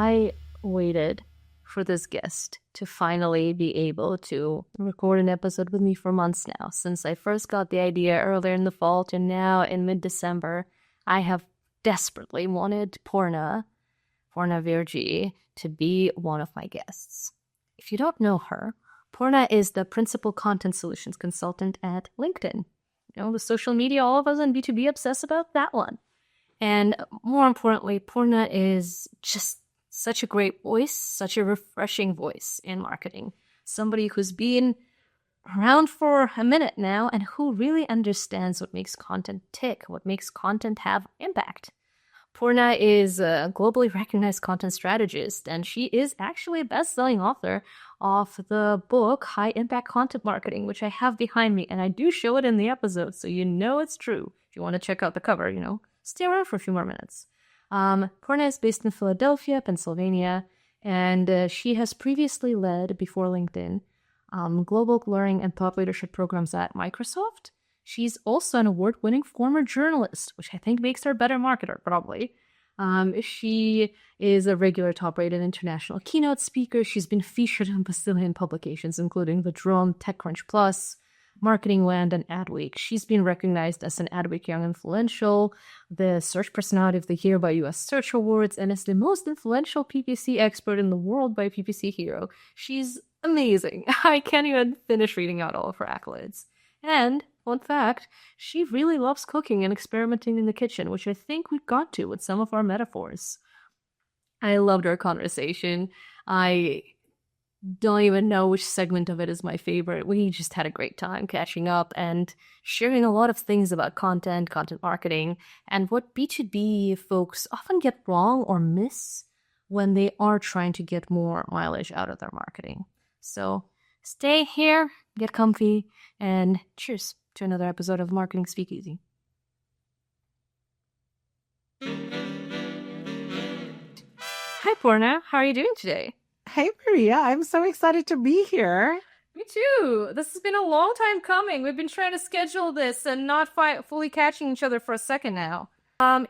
I waited for this guest to finally be able to record an episode with me for months now. Since I first got the idea earlier in the fall to now in mid-December, I have desperately wanted Purna Virji to be one of my guests. If you don't know her, Purna is the principal content solutions consultant at LinkedIn. You know, the social media all of us in B2B obsess about that one. And more importantly, Purna is just such a great voice, such a refreshing voice in marketing. Somebody who's been around for a minute now and who really understands what makes content tick, what makes content have impact. Purna is a globally recognized content strategist, and she is actually a best-selling author of the book High Impact Content Marketing, which I have behind me, and I do show it in the episode, so you know it's true. If you want to check out the cover, stay around for a few more minutes. Purna is based in Philadelphia, Pennsylvania, and she has previously led, before LinkedIn, global learning and thought leadership programs at Microsoft. She's also an award-winning former journalist, which I think makes her a better marketer, probably. She is a regular top-rated international keynote speaker. She's been featured in bazillion publications, including The Drum, TechCrunch Plus, Marketing Land, and Adweek. She's been recognized as an Adweek Young Influential, the Search Personality of the Year by US Search Awards, and is the most influential PPC expert in the world by PPC Hero. She's amazing. I can't even finish reading out all of her accolades. And, fun fact, she really loves cooking and experimenting in the kitchen, which I think we got to with some of our metaphors. I loved our conversation. I don't even know which segment of it is my favorite. We just had a great time catching up and sharing a lot of things about content marketing, and what B2B folks often get wrong or miss when they are trying to get more mileage out of their marketing. So stay here, get comfy, and cheers to another episode of Marketing Speakeasy. Hi, Purna. How are you doing today? Hey, Mariya. I'm so excited to be here. Me too. This has been a long time coming. We've been trying to schedule this and not fully catching each other for a second now.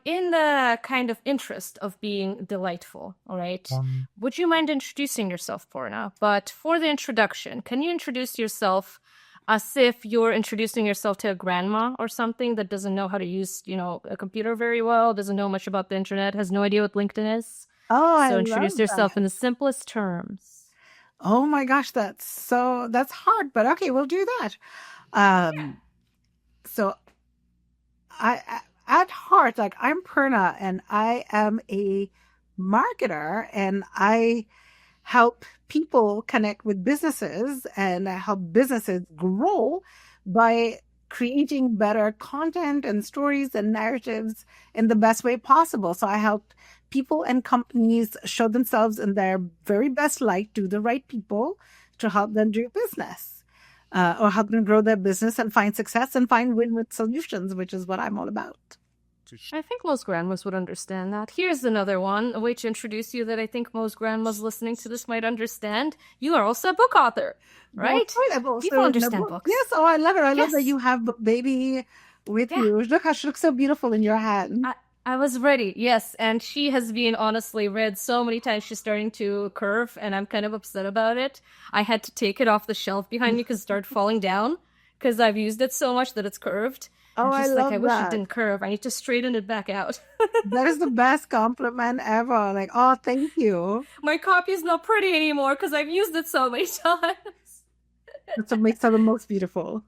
In the kind of interest of being delightful, all right, would you mind introducing yourself, Purna? But for the introduction, can you introduce yourself as if you're introducing yourself to a grandma or something that doesn't know how to use, a computer very well, doesn't know much about the internet, has no idea what LinkedIn is? So introduce yourself in the simplest terms. Oh my gosh, that's hard, but okay, we'll do that. So I at heart, I'm Purna, and I am a marketer, and I help people connect with businesses, and I help businesses grow by creating better content and stories and narratives in the best way possible. So I help people and companies show themselves in their very best light to the right people to help them do business, or help them grow their business and find success and find win-win solutions, which is what I'm all about. I think most grandmas would understand that. Here's another one, a way to introduce you that I think most grandmas listening to this might understand. You are also a book author, right? That's right. People understand books. Yes, I love it. I love that you have Book Baby with you. Look how she looks so beautiful in your hand. I was ready, yes, and she has been honestly read so many times. She's starting to curve, and I'm kind of upset about it. I had to take it off the shelf behind me because it started falling down because I've used it so much that it's curved. Oh, I love that. I wish it didn't curve. I need to straighten it back out. That is the best compliment ever. Thank you. My copy is not pretty anymore because I've used it so many times. That's what makes her the most beautiful.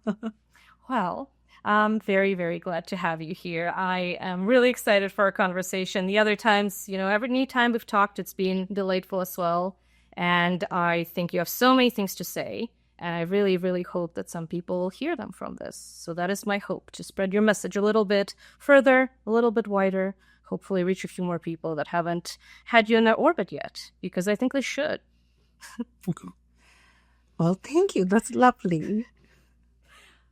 Well, I'm very, very glad to have you here. I am really excited for our conversation. The other times, every time we've talked, it's been delightful as well. And I think you have so many things to say. And I really, really hope that some people hear them from this. So that is my hope, to spread your message a little bit further, a little bit wider, hopefully reach a few more people that haven't had you in their orbit yet, because I think they should. Well, thank you. That's lovely.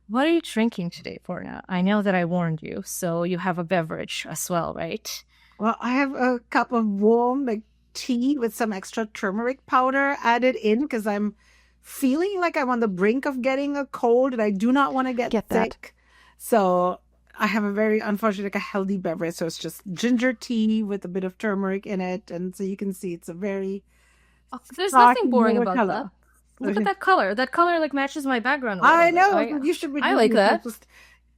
What are you drinking today, Purna? I know that I warned you, so you have a beverage as well, right? Well, I have a cup of warm tea with some extra turmeric powder added in because I'm feeling like I'm on the brink of getting a cold and I do not want to get sick. So I have a very, unfortunately, like a healthy beverage. So it's just ginger tea with a bit of turmeric in it. And so you can see it's a very There's stark nothing and boring yellow about that. color. Look at that color. That color like matches my background a I little know. bit. You should be I doing like it. that. Just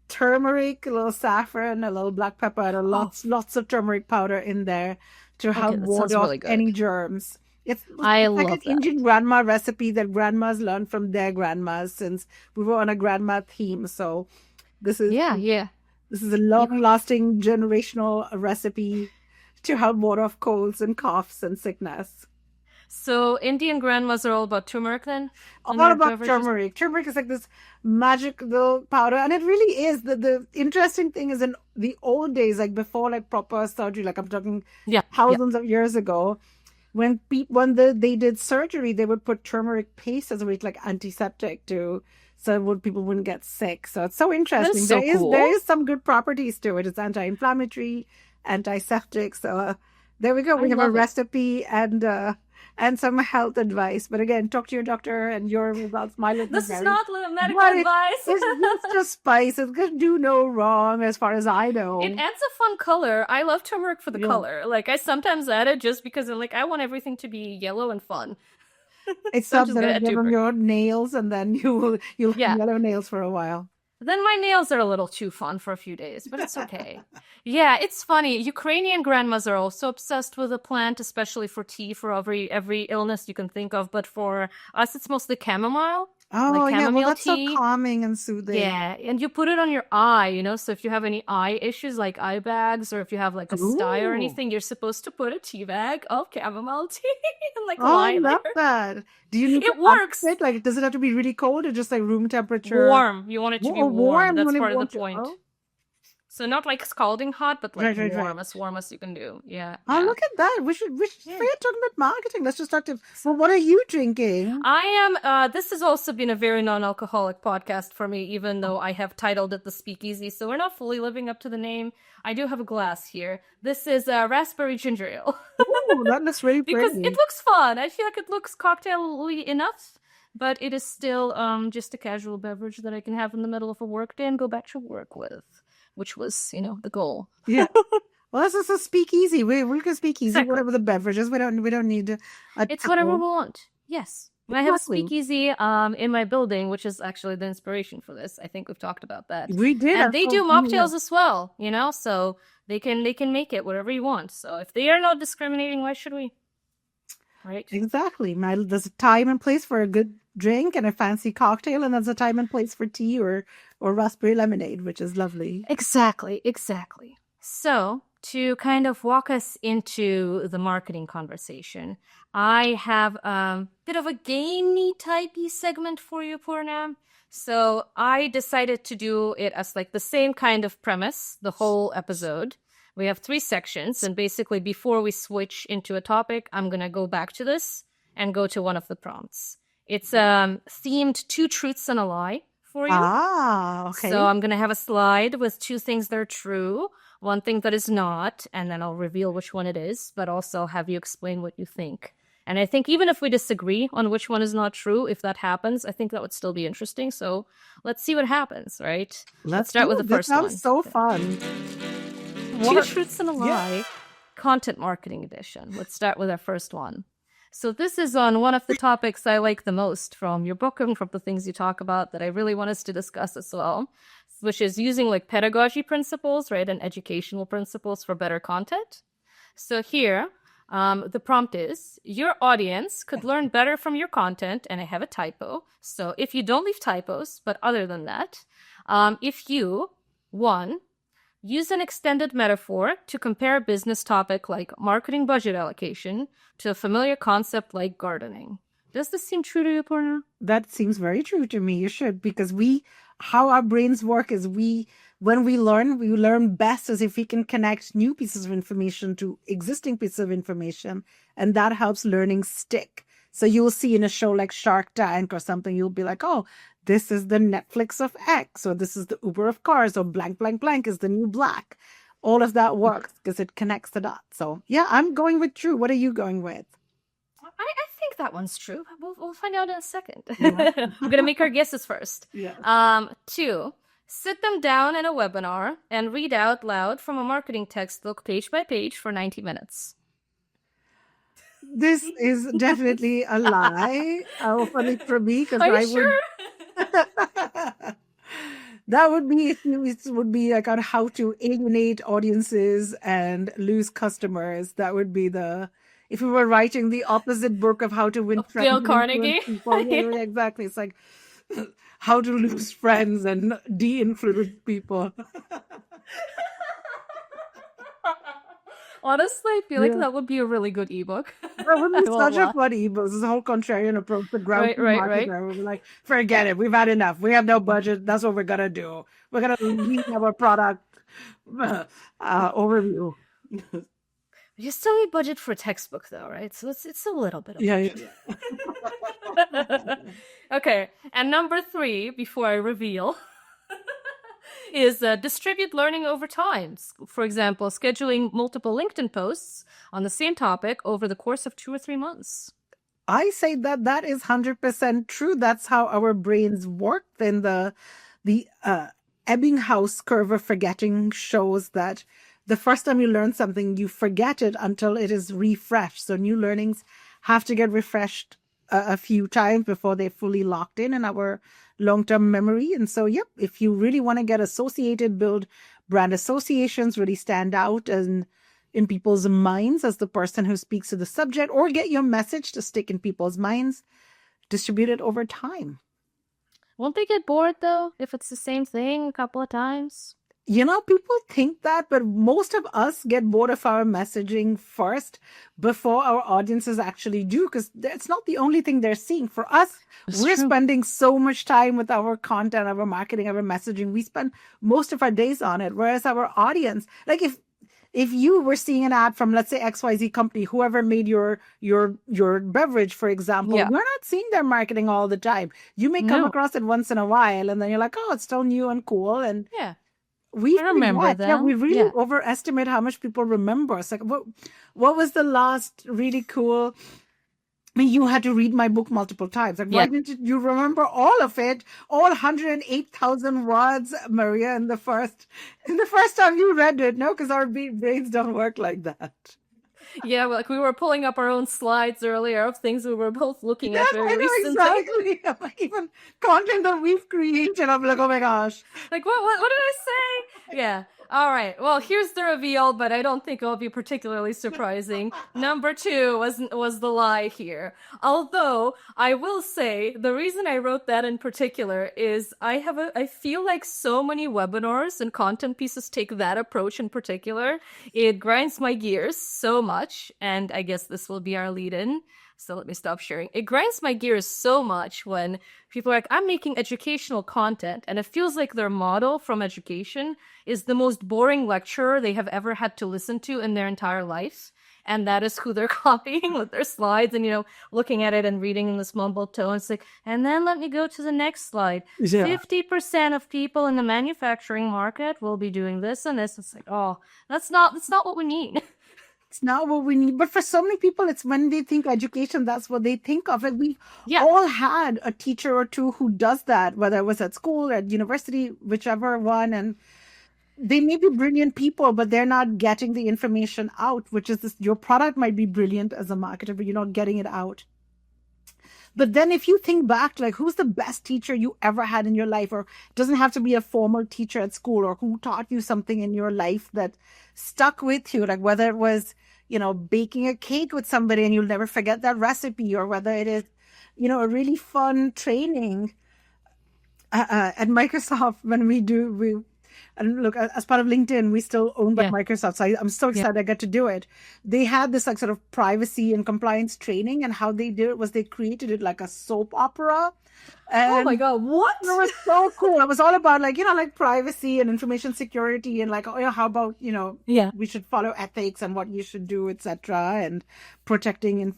turmeric, a little saffron, a little black pepper, and lots of turmeric powder in there to help Okay, that ward sounds off really good. any germs. It's I like an love that. Indian grandma recipe that grandmas learned from their grandmas, since we were on a grandma theme. So this is Yeah. this is a long-lasting generational recipe to help ward off colds and coughs and sickness. So Indian grandmas are all about turmeric then? All about turmeric. Turmeric is like this magic little powder, and it really is. The interesting thing is, in the old days, like before like proper surgery, like I'm talking thousands of years ago, when they did surgery, they would put turmeric paste as a way like antiseptic so people wouldn't get sick. So it's so interesting. That's so cool. There is some good properties to it. It's anti-inflammatory, antiseptic. So there we go. We have a recipe and some health advice. But again, talk to your doctor and your results. This is not medical advice. It's just spice. It can do no wrong as far as I know. It adds a fun color. I love turmeric for the color. Like I sometimes add it just because I'm like, I want everything to be yellow and fun. It's something that on your nails, and then you'll have yellow nails for a while. Then my nails are a little too fun for a few days, but it's okay. Yeah, it's funny. Ukrainian grandmas are also obsessed with the plant, especially for tea, for every illness you can think of. But for us, it's mostly chamomile. Oh, like yeah, well, that's tea. so calming and soothing. Yeah, and you put it on your eye, so if you have any eye issues like eye bags, or if you have like a sty or anything, you're supposed to put a tea bag of chamomile tea and like lie I love that. Do you need it works. It? Like, does it have to be really cold or just like room temperature? Warm. You want it to be warm. That's part of the point. Oh. So not like scalding hot, but like warm as you can do. Yeah. Oh, look at that. We should forget talking about marketing. Let's just talk to. So what are you drinking? I am. This has also been a very non-alcoholic podcast for me, even though I have titled it the Speakeasy. So we're not fully living up to the name. I do have a glass here. This is raspberry ginger ale. Oh, that looks really pretty. Because it looks fun. I feel like it looks cocktail-y enough, but it is still just a casual beverage that I can have in the middle of a work day and go back to work with. Which was, the goal. Yeah. Well, this is a speakeasy. We can speak easy, whatever the beverages. We don't need it's whatever we want. Yes. I have a speakeasy in my building, which is actually the inspiration for this. I think we've talked about that. We did. And they do mocktails as well, so they can make it whatever you want. So if they are not discriminating, why should we? Right? Exactly. There's a time and place for a good drink and a fancy cocktail, and there's a time and place for tea or raspberry lemonade, which is lovely. Exactly. So to kind of walk us into the marketing conversation, I have a bit of a gamey typey segment for you, Purna. So I decided to do it as like the same kind of premise, the whole episode. We have 3 sections, and basically before we switch into a topic, I'm going to go back to this and go to one of the prompts. It's themed 2 truths and a lie for you. Ah, okay. So I'm going to have a slide with 2 things that are true, 1 thing that is not, and then I'll reveal which one it is, but also have you explain what you think. And I think even if we disagree on which one is not true, if that happens, I think that would still be interesting. So let's see what happens, right? Let's start with the first one. That sounds so fun. 2 truths and a lie, content marketing edition. Let's start with our first one. So this is on one of the topics I like the most from your book and from the things you talk about that I really want us to discuss as well, which is using like pedagogy principles, right, and educational principles for better content. So here, the prompt is, your audience could learn better from your content, and I have a typo. So if you don't leave typos, but other than that, if you, 1, use an extended metaphor to compare a business topic like marketing budget allocation to a familiar concept like gardening. Does this seem true to you, Purna? That seems very true to me. You should, because how our brains work is when we learn best as if we can connect new pieces of information to existing pieces of information, and that helps learning stick. So you'll see in a show like Shark Tank or something, you'll be like, oh, this is the Netflix of X, or this is the Uber of cars, or blank, blank, blank is the new black. All of that works because it connects the dots. So yeah, I'm going with true. What are you going with? I think that one's true. We'll find out in a second. Yeah. I'm going to make our guesses first. Yeah. 2, Sit them down in a webinar and read out loud from a marketing textbook page by page for 90 minutes. This is definitely a lie. Funny for me, because Are you sure? That would be it would be like on how to alienate audiences and lose customers. That would be if we were writing the opposite book of how to win friends. Dale Carnegie. People. Yeah, exactly. It's like how to lose friends and de-influence people. Honestly, I feel like that would be a really good ebook. That would be such a fun ebook. This is a whole contrarian approach to ground market. We're like, forget it. We've had enough. We have no budget. That's what we're gonna do. We're gonna leave our product overview. You still need budget for a textbook, though, right? So it's a little bit of budget. Yeah. Okay, and number 3, before I reveal, is distribute learning over time. For example, scheduling multiple LinkedIn posts on the same topic over the course of 2 or 3 months. I say that is 100% true. That's how our brains work. Then the Ebbinghaus curve of forgetting shows that the first time you learn something, you forget it until it is refreshed. So new learnings have to get refreshed a few times before they're fully locked in our long-term memory. And so, yep, if you really want to get associated, build brand associations, really stand out in people's minds as the person who speaks to the subject, or get your message to stick in people's minds, distribute it over time. Won't they get bored, though, if it's the same thing a couple of times? People think that, but most of us get bored of our messaging first before our audiences actually do, because that's not the only thing they're seeing. For us, we're spending so much time with our content, our marketing, our messaging. We spend most of our days on it. Whereas our audience, like if you were seeing an ad from, let's say, XYZ company, whoever made your beverage, for example, we're not seeing their marketing all the time. You may come across it once in a while, and then you're like, oh, it's still new and cool. And we remember that. Yeah, we really overestimate how much people remember. It's like, what was the last really cool? I mean, you had to read my book multiple times. Like, why didn't you remember all of it? All 108,000 words, Mariya, in the first time you read it? No, because our brains don't work like that. Yeah, like we were pulling up our own slides earlier of things we were both looking at very recently. Exactly. Even content that we've created, I'm like, oh my gosh. Like, what did I say? Yeah. All right. Well, here's the reveal, but I don't think it'll be particularly surprising. Number 2 was the lie here. Although I will say the reason I wrote that in particular is I feel like so many webinars and content pieces take that approach in particular. It grinds my gears so much, and I guess this will be our lead-in. So let me stop sharing. It grinds my gears so much when people are like, I'm making educational content, and it feels like their model from education is the most boring lecturer they have ever had to listen to in their entire life. And that is who they're copying with their slides and, looking at it and reading in this mumbled tone. It's like, and then let me go to the next slide. 50% of people in the manufacturing market will be doing this and this. It's like, oh, that's not what we mean. It's not what we need. But for so many people, it's when they think education, that's what they think of. Like we've all had a teacher or two who does that, whether it was at school or at university, whichever one. And they may be brilliant people, but they're not getting the information out, which is this. Your product might be brilliant as a marketer, but you're not getting it out. But then if you think back, like who's the best teacher you ever had in your life, or it doesn't have to be a formal teacher at school, or who taught you something in your life that stuck with you, like whether it was, baking a cake with somebody and you'll never forget that recipe, or whether it is, a really fun training at Microsoft when and look, as part of LinkedIn, we still own by Microsoft. So I'm so excited I get to do it. They had this like sort of privacy and compliance training, and how they did it was they created it like a soap opera. And oh my God, what? It was so cool. It was all about like privacy and information security and like, how about, we should follow ethics and what you should do, etc. and protecting,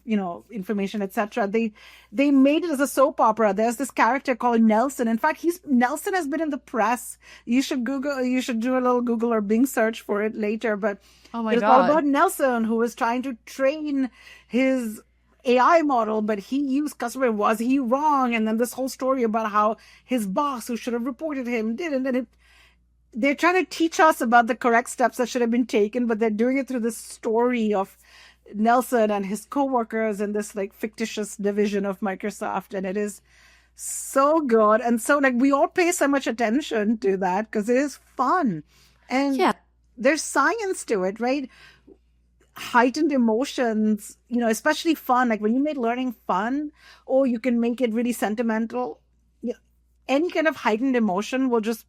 information, etc. They made it as a soap opera. There's this character called Nelson. In fact, Nelson has been in the press. You should do a little Google or Bing search for it later. But oh my God, it's all about Nelson, who was trying to train his AI model, but he used customer, was he wrong? And then this whole story about how his boss, who should have reported him, didn't. And they're trying to teach us about the correct steps that should have been taken, but they're doing it through this story of Nelson and his coworkers in this like fictitious division of Microsoft. And it is so good. And so like we all pay so much attention to that because it is fun. And Yeah. there's science to it, right? Heightened emotions, especially fun. Like when you make learning fun, or you can make it really sentimental. Any kind of heightened emotion will just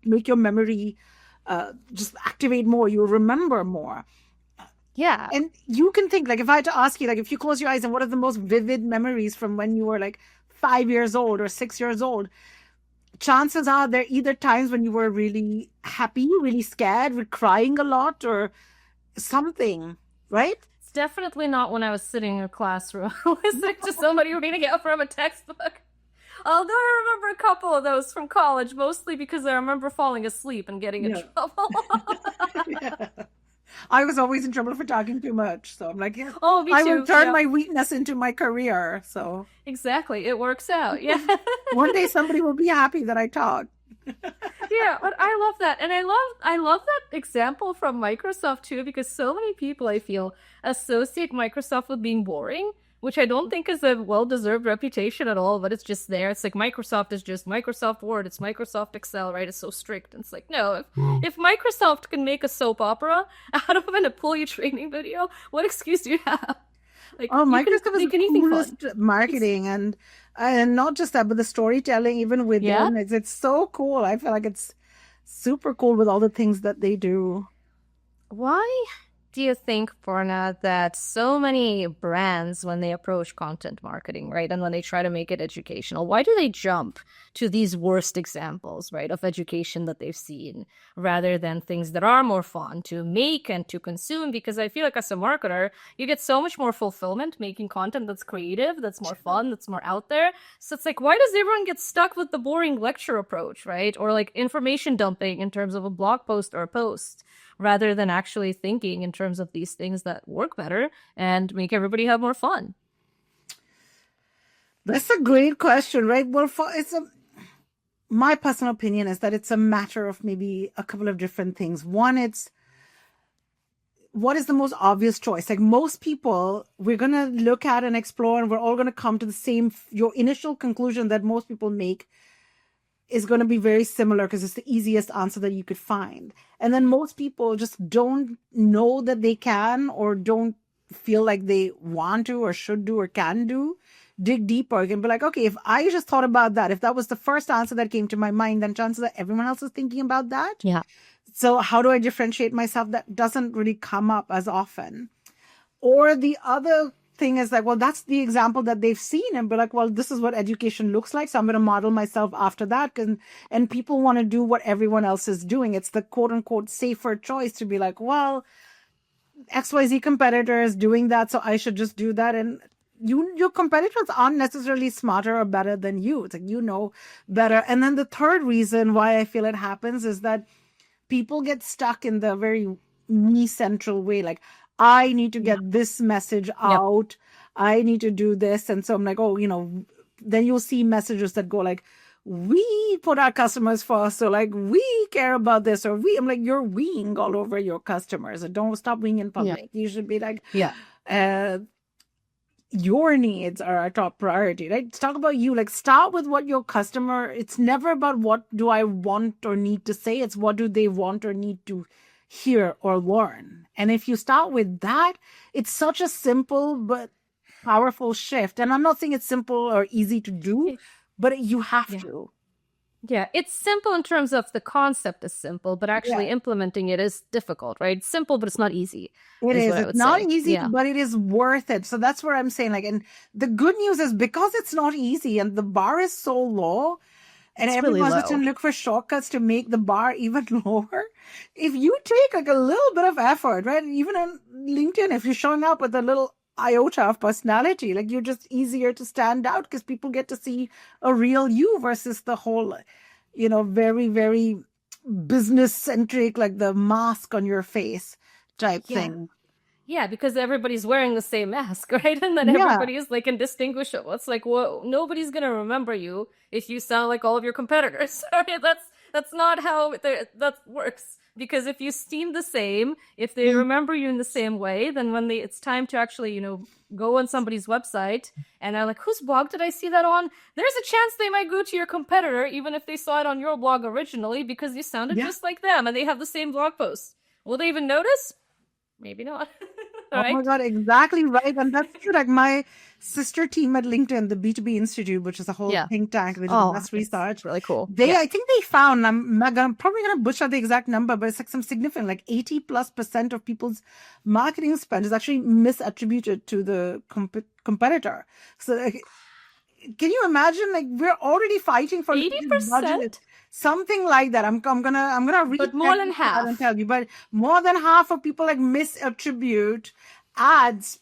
make your memory just activate more. You'll remember more. Yeah. And you can think, like, if I had to ask you, like, if you close your eyes and what are the most vivid memories from when you were like 5 years old or 6 years old, chances are they're either times when you were really happy, really scared, with crying a lot or something, right? It's definitely not when I was sitting in a classroom listening to somebody reading out from a textbook. Although I remember a couple of those from college, mostly because I remember falling asleep and getting in trouble. Yeah. I was always in trouble for talking too much. So I'm like, yeah, Oh, me too. I will turn my weakness into my career. So exactly. It works out. Yeah. One day somebody will be happy that I talk. Yeah, but I love that. And I love that example from Microsoft too, because so many people, I feel, associate Microsoft with being boring, which I don't think is a well-deserved reputation at all, but it's just there. It's like Microsoft is just Microsoft Word, it's Microsoft Excel, right? It's so strict. And it's like, no, if Microsoft can make a soap opera out of an employee training video, what excuse do you have? Like, Microsoft is the coolest marketing, and not just that, but the storytelling even within it's so cool. I feel like it's super cool with all the things that they do. Why do you think, Purna, that so many brands, when they approach content marketing, right, and when they try to make it educational, why do they jump to these worst examples, right, of education that they've seen, rather than things that are more fun to make and to consume? Because I feel like as a marketer, you get so much more fulfillment making content that's creative, that's more fun, that's more out there. So it's like, why does everyone get stuck with the boring lecture approach, right, or like information dumping in terms of a blog post or a post, rather than actually thinking in terms of these things that work better and make everybody have more fun? That's a great question, right? Well, my personal opinion is that it's a matter of maybe a couple of different things. One, it's what is the most obvious choice? Like most people, we're going to look at and explore, and we're all going to come to the same, your initial conclusion that most people make is going to be very similar because it's the easiest answer that you could find. And then most people just don't know that they can, or don't feel like they want to or should do or can do. Dig deeper. You can be like, okay, if I just thought about that, if that was the first answer that came to my mind, then chances are everyone else is thinking about that. Yeah. So how do I differentiate myself? That doesn't really come up as often. Or the other thing is like, well, that's the example that they've seen, and be like, well, this is what education looks like, so I'm going to model myself after that. And people want to do what everyone else is doing. It's the quote unquote safer choice to be like, well, XYZ competitor is doing that, so I should just do that. And your competitors aren't necessarily smarter or better than you. It's like, you know better. And then the third reason why I feel it happens is that people get stuck in the very me central way. Like, I need to get this message out. I need to do this. And so I'm like, oh, then you'll see messages that go like, we put our customers first. So like, we care about this, or I'm like, you're weeing all over your customers. And don't stop weeing in public. You should be like, your needs are our top priority, right? Let's talk about you. Like, start with what your customer, it's never about what do I want or need to say. It's what do they want or need to hear or learn. And if you start with that, it's such a simple but powerful shift. And I'm not saying it's simple or easy to do, but you have to. Yeah, it's simple in terms of the concept is simple, but actually implementing it is difficult, right? It's simple, but it's not easy. It is. It's not easy, but it is worth it. So that's what I'm saying. Like, and the good news is because it's not easy and the bar is so low, and everyone's just going to look for shortcuts to make the bar even lower. If you take like a little bit of effort, right? Even on LinkedIn, if you're showing up with a little iota of personality, like, you're just easier to stand out because people get to see a real you versus the whole, very, very business centric, like the mask on your face type thing. Yeah, because everybody's wearing the same mask, right? And then Yeah. everybody is like indistinguishable. It's like, well, nobody's gonna remember you if you sound like all of your competitors. Sorry, that's not how that works. Because if you seem the same, if they Mm. remember you in the same way, then when it's time to actually, go on somebody's website and they're like, whose blog did I see that on? There's a chance they might go to your competitor, even if they saw it on your blog originally, because you sounded Yeah. just like them and they have the same blog posts. Will they even notice? Maybe not. Oh my Right? God, exactly right. And that's true. Like my sister team at LinkedIn, the B2B Institute, which is a whole Yeah. think tank, which is the Oh, best it's research. really cool. They, Yeah. I think they found, I'm not gonna, probably going to butcher the exact number, but it's like some significant, like 80+% of people's marketing spend is actually misattributed to the competitor. So like, can you imagine? Like we're already fighting for limited budget, 80%? something like that. I'm gonna But recheck more than this stat and half. tell you, but more than half of people like misattribute ads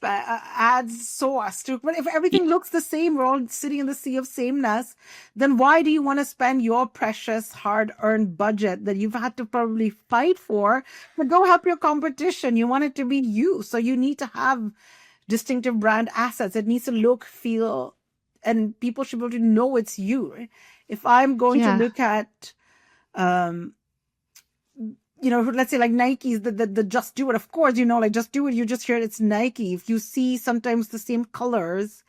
source to. But if everything looks the same, we're all sitting in the sea of sameness. Then why do you want to spend your precious hard-earned budget that you've had to probably fight for to go help your competition? You want it to be you, so you need to have distinctive brand assets. It needs to look, feel, and people should be able to know it's you. Right? If I'm going to Yeah. look at, let's say like Nike's, the Just Do It, of course, like Just Do It, you just hear it's Nike. If you see sometimes the same colors,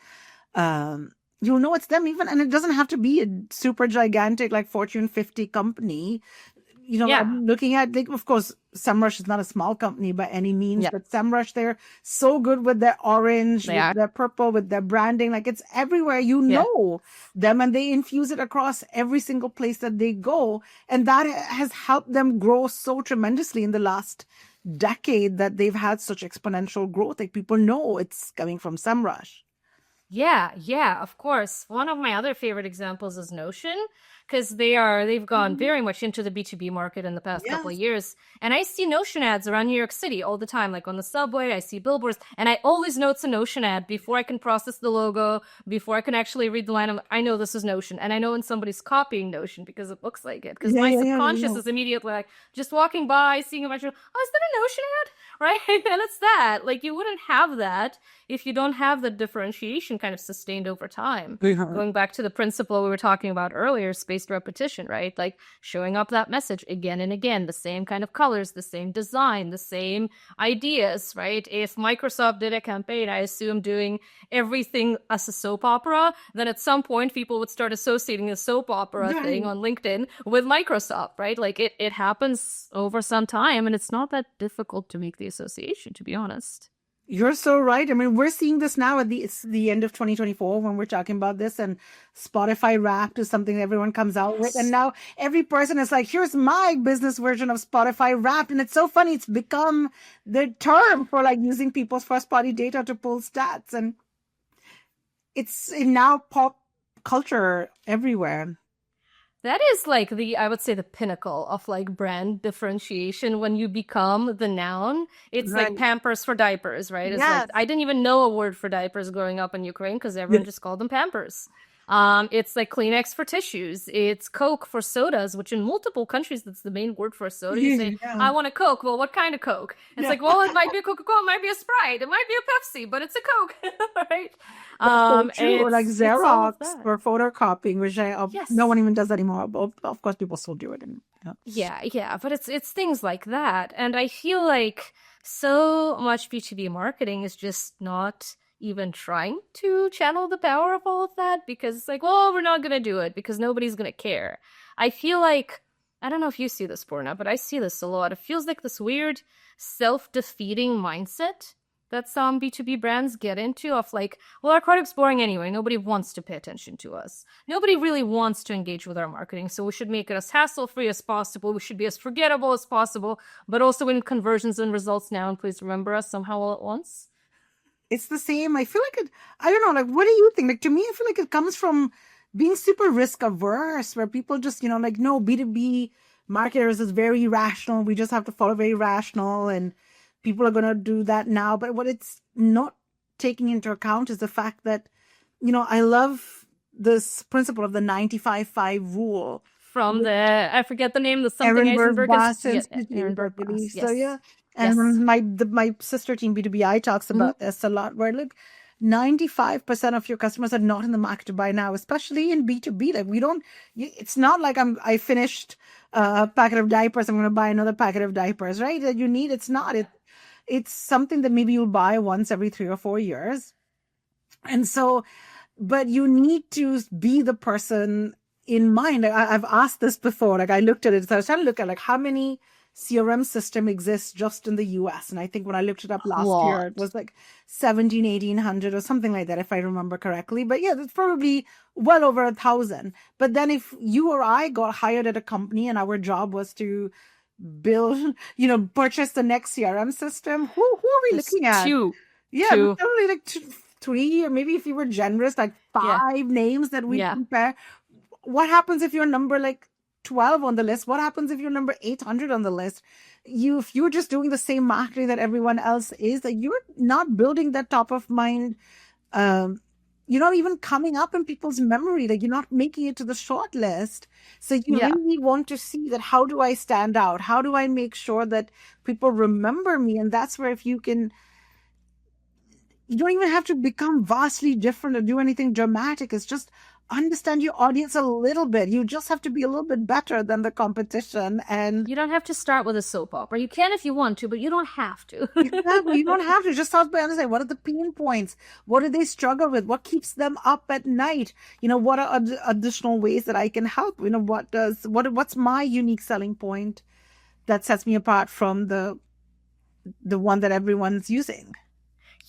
you'll know it's them even, and it doesn't have to be a super gigantic, like Fortune 50 company. Yeah. I'm looking at, like, of course, SEMrush is not a small company by any means, Yeah. but SEMrush, they're so good with their orange, They with are. their purple, with their branding. Like it's everywhere, Yeah. them, and they infuse it across every single place that they go. And that has helped them grow so tremendously in the last decade that they've had such exponential growth. Like people know it's coming from SEMrush. Yeah, of course. One of my other favorite examples is Notion, because they've gone very much into the B2B market in the past couple of Yes. years. And I see Notion ads around New York City all the time, like on the subway, I see billboards, and I always know it's a Notion ad before I can process the logo, before I can actually read the line. I know this is Notion, and I know when somebody's copying Notion because it looks like it. Because my subconscious is immediately like, just walking by, seeing a bunch of, oh, is that a Notion ad? Right? And it's that. Like, you wouldn't have that if you don't have the differentiation kind of sustained over time. Going back to the principle we were talking about earlier, spaced repetition, right? Like showing up that message again and again, the same kind of colors, the same design, the same ideas, right? If Microsoft did a campaign, I assume doing everything as a soap opera, then at some point people would start associating the soap opera thing on LinkedIn with Microsoft, right? Like it happens over some time, and it's not that difficult to make the association, to be honest. You're so right. I mean, we're seeing this now it's the end of 2024 when we're talking about this, and Spotify Wrapped is something that everyone comes out with. And now every person is like, here's my business version of Spotify Wrapped. And it's so funny. It's become the term for like using people's first party data to pull stats. And it's in now pop culture everywhere. That is like I would say the pinnacle of like brand differentiation when you become the noun. It's like Pampers for diapers, right? It's like, I didn't even know a word for diapers growing up in Ukraine because everyone just called them Pampers. It's like Kleenex for tissues. It's Coke for sodas, which in multiple countries, that's the main word for a soda. You say, I want a Coke. Well, what kind of Coke? It's like, well, it might be a Coca-Cola, it might be a Sprite, it might be a Pepsi, but it's a Coke, right? So true. Or like Xerox for photocopying, which no one even does anymore. But of course, people still do it. And, yeah, but it's things like that. And I feel like so much B2B marketing is just not even trying to channel the power of all of that, because it's like, well, we're not going to do it because nobody's going to care. I feel like, I don't know if you see this, Purna, but I see this a lot. It feels like this weird self-defeating mindset that some B2B brands get into of like, well, our product's boring anyway. Nobody wants to pay attention to us. Nobody really wants to engage with our marketing. So we should make it as hassle-free as possible. We should be as forgettable as possible, but also in conversions and results now. And please remember us somehow all at once. It's the same. I feel like I don't know, like, what do you think? Like, to me, I feel like it comes from being super risk averse, where people just, like, no, B2B marketers is very rational. We just have to follow very rational, and people are going to do that now. But what it's not taking into account is the fact that, I love this principle of the 95-5 rule. From I forget the name, the something Ehrenberg Eisenberg Bass Institute. Institute, I believe. So, yeah. Yes. And my sister team B2BI talks about this a lot, where look, 95% of your customers are not in the market to buy now, especially in B2B. Like it's not like I finished a packet of diapers, I'm going to buy another packet of diapers, right? That you need, it's not. It's something that maybe you'll buy once every 3 or 4 years. And so, but you need to be the person in mind. I've asked this before. Like I looked at it, so I was trying to look at like how many CRM system exists just in the US. And I think when I looked it up last year, it was like 1,800 or something like that, if I remember correctly. But yeah, that's probably well over 1,000. But then if you or I got hired at a company and our job was to build, purchase the next CRM system, who are we looking at? Two. Probably like 3, or maybe if you were generous, like 5 names that we compare. What happens if you're number like 12 on the list? What happens if you're number 800 on the list? If you're just doing the same marketing that everyone else is, that you're not building that top of mind, you're not even coming up in people's memory, like you're not making it to the short list. So you really want to see that, how do I stand out? How do I make sure that people remember me? And that's where if you don't even have to become vastly different or do anything dramatic. It's just understand your audience a little bit. You just have to be a little bit better than the competition. And you don't have to start with a soap opera. You can if you want to, but you don't have to. Exactly. You don't have to. Just start by understanding what are the pain points? What do they struggle with? What keeps them up at night? What are additional ways that I can help? What's my unique selling point that sets me apart from the one that everyone's using?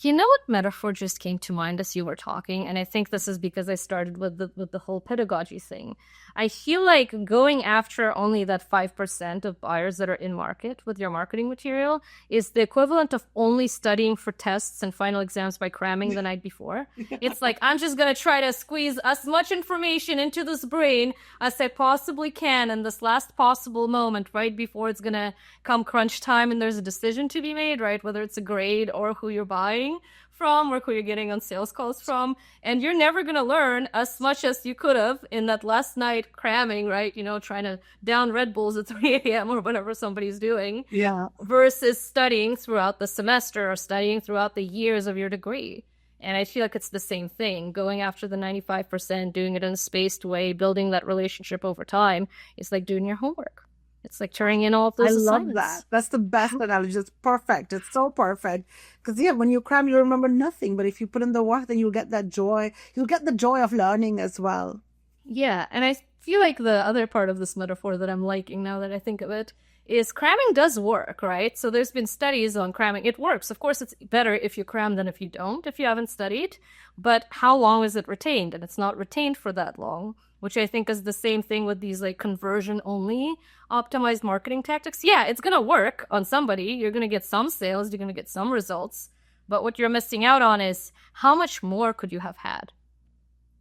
You know what metaphor just came to mind as you were talking? And I think this is because I started with the whole pedagogy thing. I feel like going after only that 5% of buyers that are in market with your marketing material is the equivalent of only studying for tests and final exams by cramming the night before. It's like, I'm just going to try to squeeze as much information into this brain as I possibly can in this last possible moment, right before it's going to come crunch time and there's a decision to be made, right? Whether it's a grade or who you're buying from or who you're getting on sales calls from. And you're never going to learn as much as you could have in that last night cramming, right? Trying to down Red Bulls at 3 a.m. or whatever somebody's doing. Yeah. Versus studying throughout the semester or studying throughout the years of your degree. And I feel like it's the same thing. Going after the 95%, doing it in a spaced way, building that relationship over time. It's like doing your homework. It's like turning in all of those assignments. I love that. That's the best analogy. It's perfect. It's so perfect. Because when you cram, you remember nothing. But if you put in the work, then you'll get that joy. You'll get the joy of learning as well. Yeah. And I feel like the other part of this metaphor that I'm liking now that I think of it is cramming does work, right? So there's been studies on cramming. It works. Of course, it's better if you cram than if you don't, if you haven't studied. But how long is it retained? And it's not retained for that long, which I think is the same thing with these like conversion-only optimized marketing tactics. Yeah, it's going to work on somebody. You're going to get some sales. You're going to get some results. But what you're missing out on is how much more could you have had,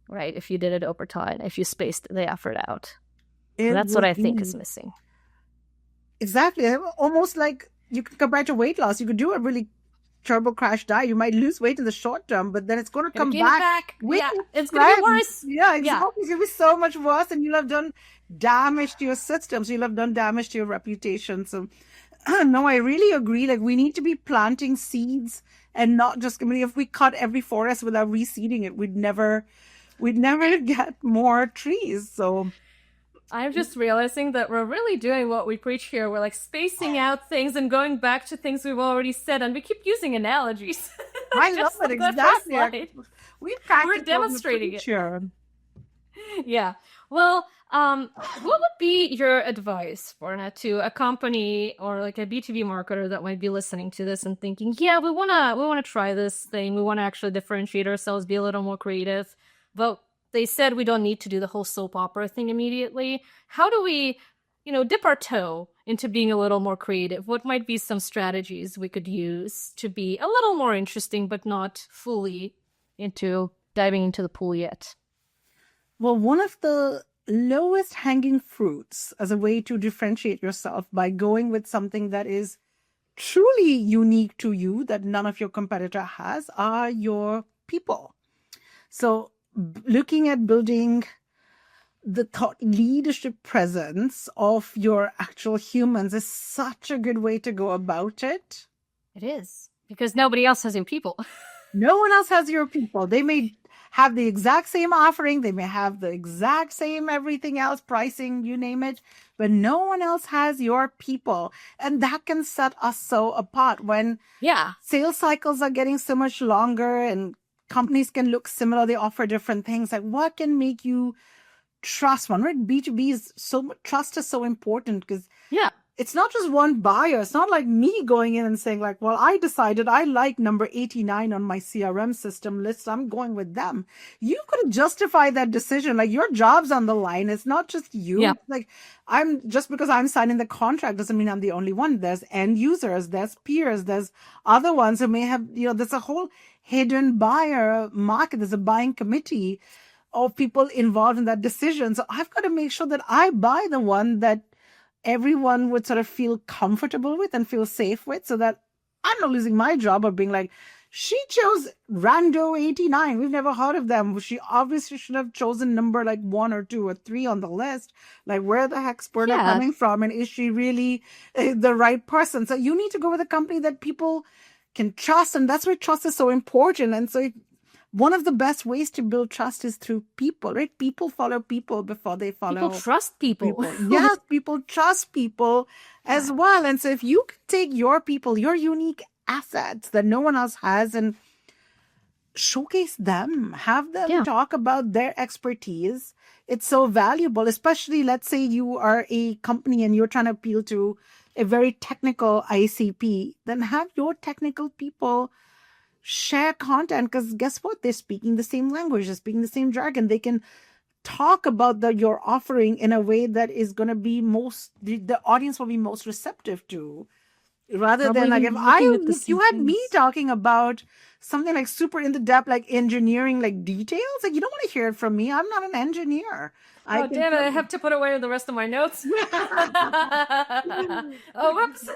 right, if you did it over time, if you spaced the effort out. That's what I think is missing. Exactly. Almost like you can compare to weight loss. You could do a really turbo crash diet. You might lose weight in the short term, but then it's going to come back. It's going to be worse. Yeah, exactly. It's going to be so much worse, and you'll have done damage to your systems. You'll have done damage to your reputation. So, no, I really agree. Like, we need to be planting seeds and not just, if we cut every forest without reseeding it, we'd never get more trees. So I'm just realizing that we're really doing what we preach here. We're like spacing out things and going back to things we've already said, and we keep using analogies. I love it, exactly. We're demonstrating it. Yeah. Well, what would be your advice, Purna, to a company or like a B2B marketer that might be listening to this and thinking, yeah, we wanna try this thing. We want to actually differentiate ourselves, be a little more creative, but they said we don't need to do the whole soap opera thing immediately. How do we, dip our toe into being a little more creative? What might be some strategies we could use to be a little more interesting, but not fully diving into the pool yet? Well, one of the lowest hanging fruits as a way to differentiate yourself by going with something that is truly unique to you that none of your competitor has are your people. So looking at building the thought leadership presence of your actual humans is such a good way to go about it. It is, because nobody else has your people. No one else has your people. They may have the exact same offering. They may have the exact same everything else, pricing, you name it, but no one else has your people. And that can set us so apart when sales cycles are getting so much longer and companies can look similar. They offer different things. Like, what can make you trust one, right? B2B is trust is so important because it's not just one buyer. It's not like me going in and saying like, well, I decided I like number 89 on my CRM system list. I'm going with them. You could justify that decision. Like, your job's on the line. It's not just you. It's like, just because I'm signing the contract doesn't mean I'm the only one. There's end users, there's peers, there's other ones who may have, there's a whole hidden buyer market. There's a buying committee of people involved in that decision. So I've got to make sure that I buy the one that everyone would sort of feel comfortable with and feel safe with, so that I'm not losing my job or being like, she chose Rando 89. We've never heard of them. She obviously should have chosen number like 1 or 2 or 3 on the list. Like, where the heck's Purna coming from? And is she really the right person? So you need to go with a company that people can trust. And that's why trust is so important. And so one of the best ways to build trust is through people, right? People follow people before they follow. People trust people. Yes, people trust people as well. And so if you can take your people, your unique assets that no one else has, and showcase them, have them talk about their expertise, it's so valuable. Especially, let's say you are a company and you're trying to appeal to a very technical ICP, then have your technical people share content, because guess what? They're speaking the same language, they're speaking the same jargon. They can talk about your offering in a way that is going to be the audience will be most receptive to, rather than like if you had me talking about something like super in the depth, like engineering, like details, like you don't want to hear it from me. I'm not an engineer. Oh, damn it. I have to put away the rest of my notes. Oh, whoops.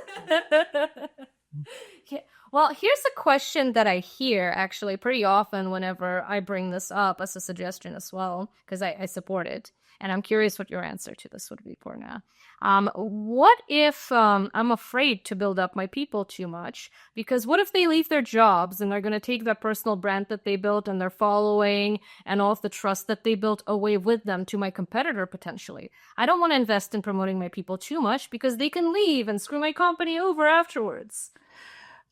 Well, here's a question that I hear actually pretty often whenever I bring this up as a suggestion as well, because I support it. And I'm curious what your answer to this would be, Purna. What if I'm afraid to build up my people too much? Because what if they leave their jobs and they're going to take that personal brand that they built and their following and all of the trust that they built away with them to my competitor potentially? I don't want to invest in promoting my people too much because they can leave and screw my company over afterwards.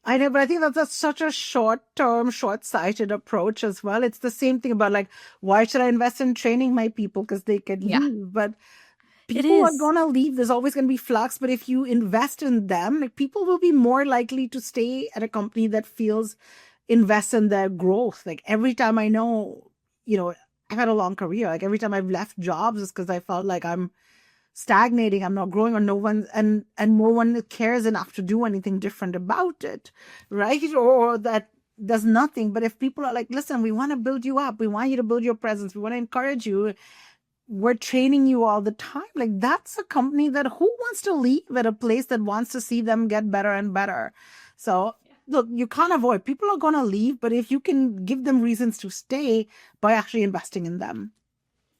I know, but I think that's such a short-term, short-sighted approach as well. It's the same thing about like, why should I invest in training my people because they can leave? But people are going to leave. There's always going to be flux. But if you invest in them, like, people will be more likely to stay at a company that feels invest in their growth. Like, every time I know, I've had a long career. Like, every time I've left jobs, it's because I felt like I'm stagnating, I'm not growing, or no one and no one cares enough to do anything different about it, right? Or that does nothing. But if people are like, listen, we want to build you up, we want you to build your presence, we want to encourage you, we're training you all the time, like, that's a company that who wants to leave at a place that wants to see them get better and better. So look, you can't avoid, people are going to leave, but if you can give them reasons to stay by actually investing in them.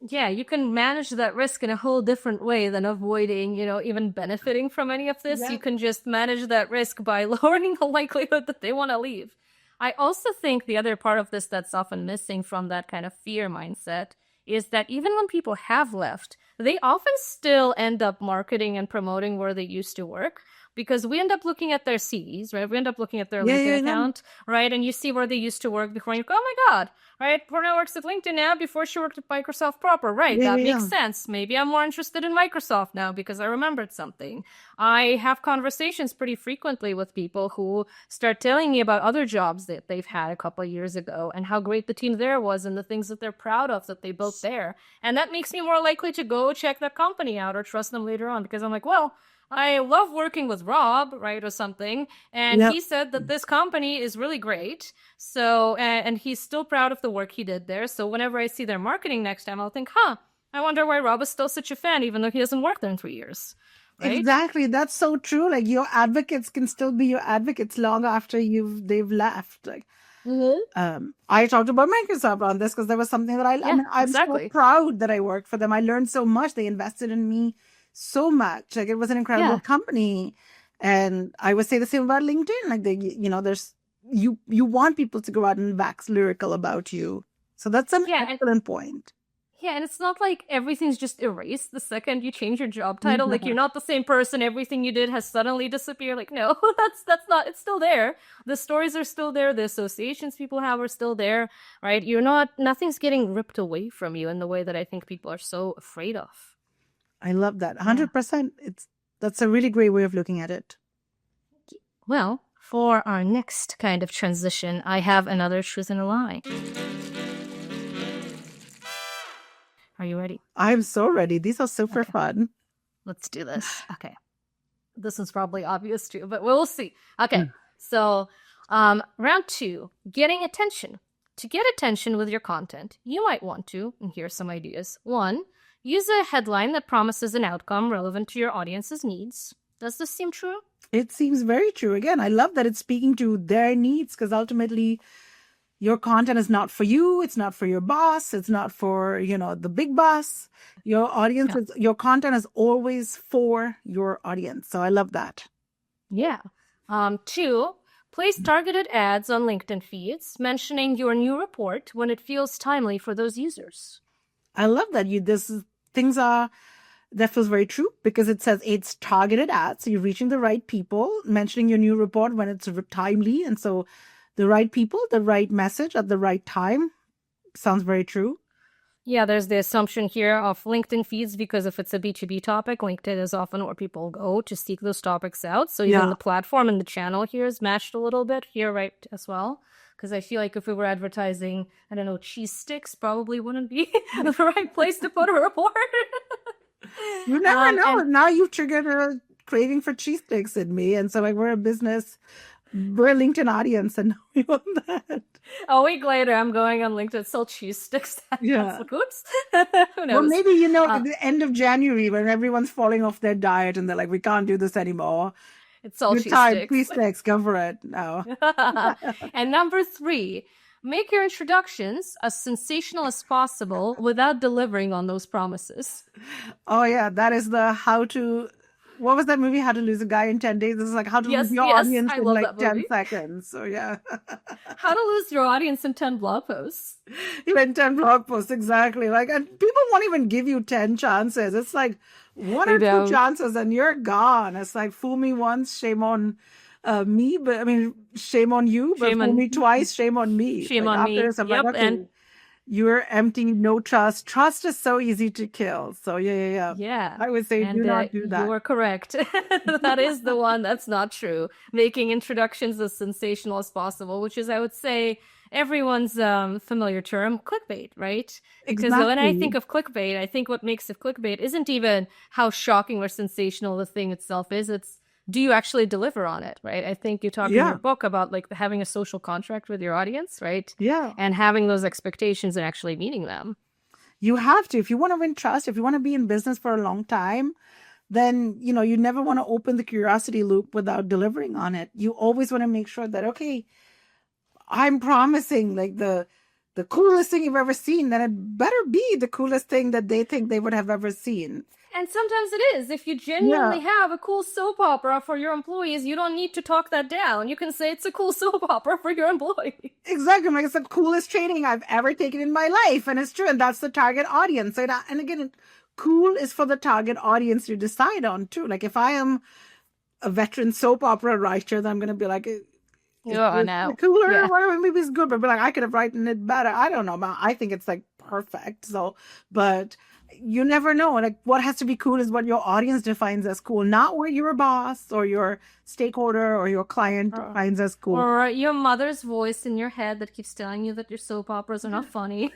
Yeah, you can manage that risk in a whole different way than avoiding, even benefiting from any of this. Yeah. You can just manage that risk by lowering the likelihood that they want to leave. I also think the other part of this that's often missing from that kind of fear mindset is that even when people have left, they often still end up marketing and promoting where they used to work. Because we end up looking at their CVs, right? We end up looking at their LinkedIn account, right? And you see where they used to work before, and you go, oh my God, right? Purna works at LinkedIn now before she worked at Microsoft proper, right? That makes sense. Maybe I'm more interested in Microsoft now because I remembered something. I have conversations pretty frequently with people who start telling me about other jobs that they've had a couple of years ago and how great the team there was and the things that they're proud of that they built there. And that makes me more likely to go check that company out or trust them later on because I'm like, well, I love working with Rob, right, or something. And he said that this company is really great. So, and he's still proud of the work he did there. So whenever I see their marketing next time, I'll think, I wonder why Rob is still such a fan, even though he hasn't worked there in 3 years. Right? Exactly. That's so true. Like, your advocates can still be your advocates long after they've left. Like, I talked about Microsoft on this because there was something that I'm so proud that I worked for them. I learned so much. They invested in me so much. Like, it was an incredible company. And I would say the same about LinkedIn. Like, there's you want people to go out and wax lyrical about you. So that's an excellent point. Yeah, and it's not like everything's just erased the second you change your job title. Like, you're not the same person. Everything you did has suddenly disappeared. Like, no, that's not. It's still there. The stories are still there. The associations people have are still there, right? Nothing's getting ripped away from you in the way that I think people are so afraid of. I love that. 100%. That's a really great way of looking at it. Well, for our next kind of transition, I have another truth and a lie. Are you ready? I'm so ready. These are super fun. Let's do this. Okay. This is probably obvious too, but we'll see. Okay. So, round 2, getting attention. To get attention with your content, you might want to, and here's some ideas. 1, use a headline that promises an outcome relevant to your audience's needs. Does this seem true? It seems very true. Again, I love that it's speaking to their needs, because ultimately your content is not for you. It's not for your boss. It's not for, the big boss. Your audience, your content is always for your audience. So I love that. Yeah. 2, place targeted ads on LinkedIn feeds mentioning your new report when it feels timely for those users. I love that. That feels very true, because it says it's targeted ads. So you're reaching the right people, mentioning your new report when it's timely. And so the right people, the right message at the right time. Sounds very true. Yeah, there's the assumption here of LinkedIn feeds, because if it's a B2B topic, LinkedIn is often where people go to seek those topics out. So even the platform and the channel here is matched a little bit here, right, as well. Because I feel like if we were advertising, I don't know, cheese sticks probably wouldn't be the right place to put a report. You never know. Now you've triggered a craving for cheese sticks in me. And so we're a LinkedIn audience, and we want that. A week later, I'm going on LinkedIn, sell cheese sticks. Oops. Who knows? Well, maybe, at the end of January, when everyone's falling off their diet and they're like, we can't do this anymore. It's all cheese sticks. Cheese sticks, go for it. No. And number 3, make your introductions as sensational as possible without delivering on those promises. Oh, yeah. That is the how to... What was that movie? How to Lose a Guy in 10 Days? This is like how to lose your audience in like 10 seconds. So, yeah. How to lose your audience in 10 blog posts. Even 10 blog posts, exactly. Like, and people won't even give you 10 chances. It's like 1 or 2 chances and you're gone. It's like, fool me once, shame on me. But I mean, shame on you. But fool me twice, shame on me. Shame on me. Yep. And you're empty, no trust. Trust is so easy to kill. So yeah. I would say do not do that. You are correct. That is the one that's not true. Making introductions as sensational as possible, which is, I would say, everyone's familiar term, clickbait, right? Exactly. Because when I think of clickbait, I think what makes it clickbait isn't even how shocking or sensational the thing itself is. It's, do you actually deliver on it, right? I think you talk in your book about like having a social contract with your audience, right? Yeah. And having those expectations and actually meeting them. You have to. If you want to win trust, if you want to be in business for a long time, then, you never want to open the curiosity loop without delivering on it. You always want to make sure that, okay, I'm promising like the coolest thing you've ever seen, then it better be the coolest thing that they think they would have ever seen. And sometimes it is. If you genuinely have a cool soap opera for your employees, you don't need to talk that down. You can say it's a cool soap opera for your employees. Exactly. Like, it's the coolest training I've ever taken in my life. And it's true. And that's the target audience. And again, cool is for the target audience to decide on too. Like, if I am a veteran soap opera writer, then I'm going to be like, cooler. Yeah. Whatever, maybe it's good, but like, I could have written it better. I don't know. I think it's like perfect. So, but you never know. Like, what has to be cool is what your audience defines as cool, not what your boss or your stakeholder or your client defines as cool. Or your mother's voice in your head that keeps telling you that your soap operas are not funny.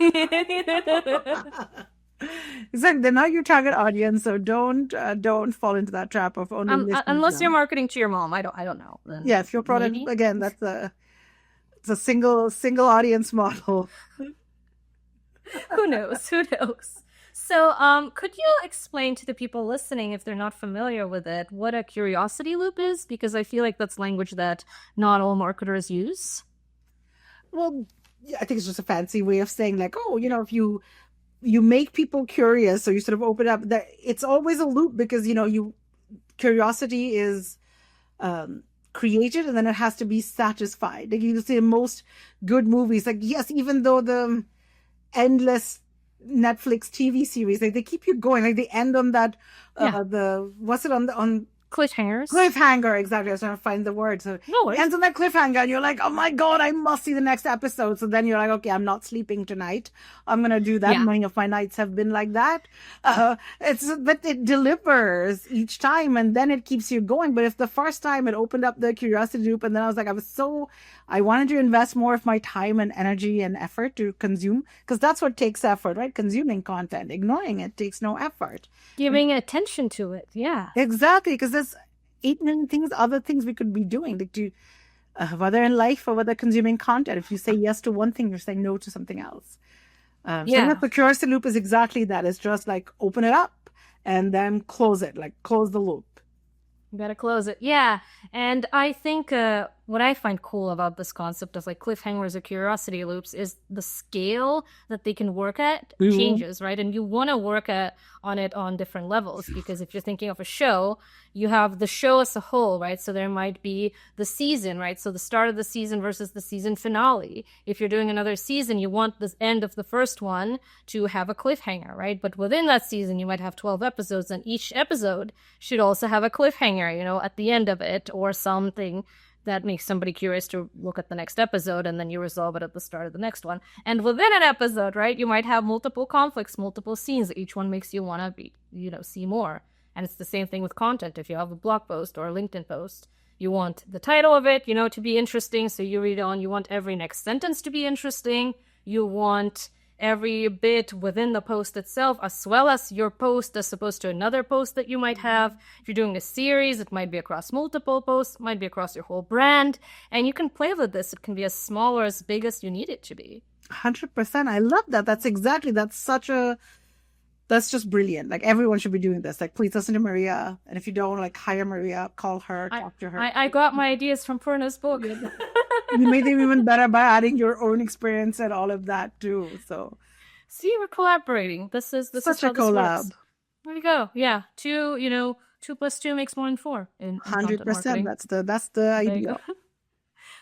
Exactly. They're not your target audience, so don't fall into that trap of only unless you're marketing to your mom. I don't know. Then if your product again, it's a single audience model. Who knows? So, could you explain to the people listening, if they're not familiar with it, what a curiosity loop is? Because I feel like that's language that not all marketers use. Well, yeah, I think it's just a fancy way of saying like, oh, if you make people curious, so you sort of open up that it's always a loop because curiosity is created and then it has to be satisfied. Like you see in most good movies, like yes, even though the endless Netflix TV series, like they keep you going, like they end on that the what's it on Cliffhangers. cliffhanger, exactly. I was trying to find the word. So No it ends on that cliffhanger, and you're like, oh my God, I must see the next episode. So then you're like, okay, I'm not sleeping tonight. I'm going to do that. Yeah. Many of my nights have been like that. But it delivers each time, and then it keeps you going. But if the first time it opened up the curiosity loop, and then I was like, I wanted to invest more of my time and energy and effort to consume, because that's what takes effort, right? Consuming content. Ignoring it takes no effort. Giving attention to it. Yeah. Exactly, because there's 8 million things, other things we could be doing, like whether in life or whether consuming content. If you say yes to one thing, you're saying no to something else. So the curiosity loop is exactly that. It's just like open it up and then close it, like close the loop. You gotta close it. Yeah. And I think what I find cool about this concept of like cliffhangers or curiosity loops is the scale that they can work at changes, right? And you want to work on it on different levels, because if you're thinking of a show, you have the show as a whole, right? So there might be the season, right? So the start of the season versus the season finale. If you're doing another season, you want the end of the first one to have a cliffhanger, right? But within that season, you might have 12 episodes, and each episode should also have a cliffhanger, at the end of it, or something that makes somebody curious to look at the next episode, and then you resolve it at the start of the next one. And within an episode, right, you might have multiple conflicts, multiple scenes. Each one makes you want to see more. And it's the same thing with content. If you have a blog post or a LinkedIn post, you want the title of it, to be interesting, so you read on. You want every next sentence to be interesting. You want every bit within the post itself, as well as your post as opposed to another post that you might have. If you're doing a series, it might be across multiple posts, might be across your whole brand, and you can play with this. It can be as small or as big as you need it to be. 100%. I love that. That's just brilliant. Like everyone should be doing this. Like, please listen to Mariya. And if you don't, like, hire Mariya, call her, talk to her. I got my ideas from Purna's book. You made them even better by adding your own experience and all of that too. So, see, we're collaborating. This is such how a collab. This works. There we go. Yeah, 2 plus 2 makes more than 4. 100%. That's the idea.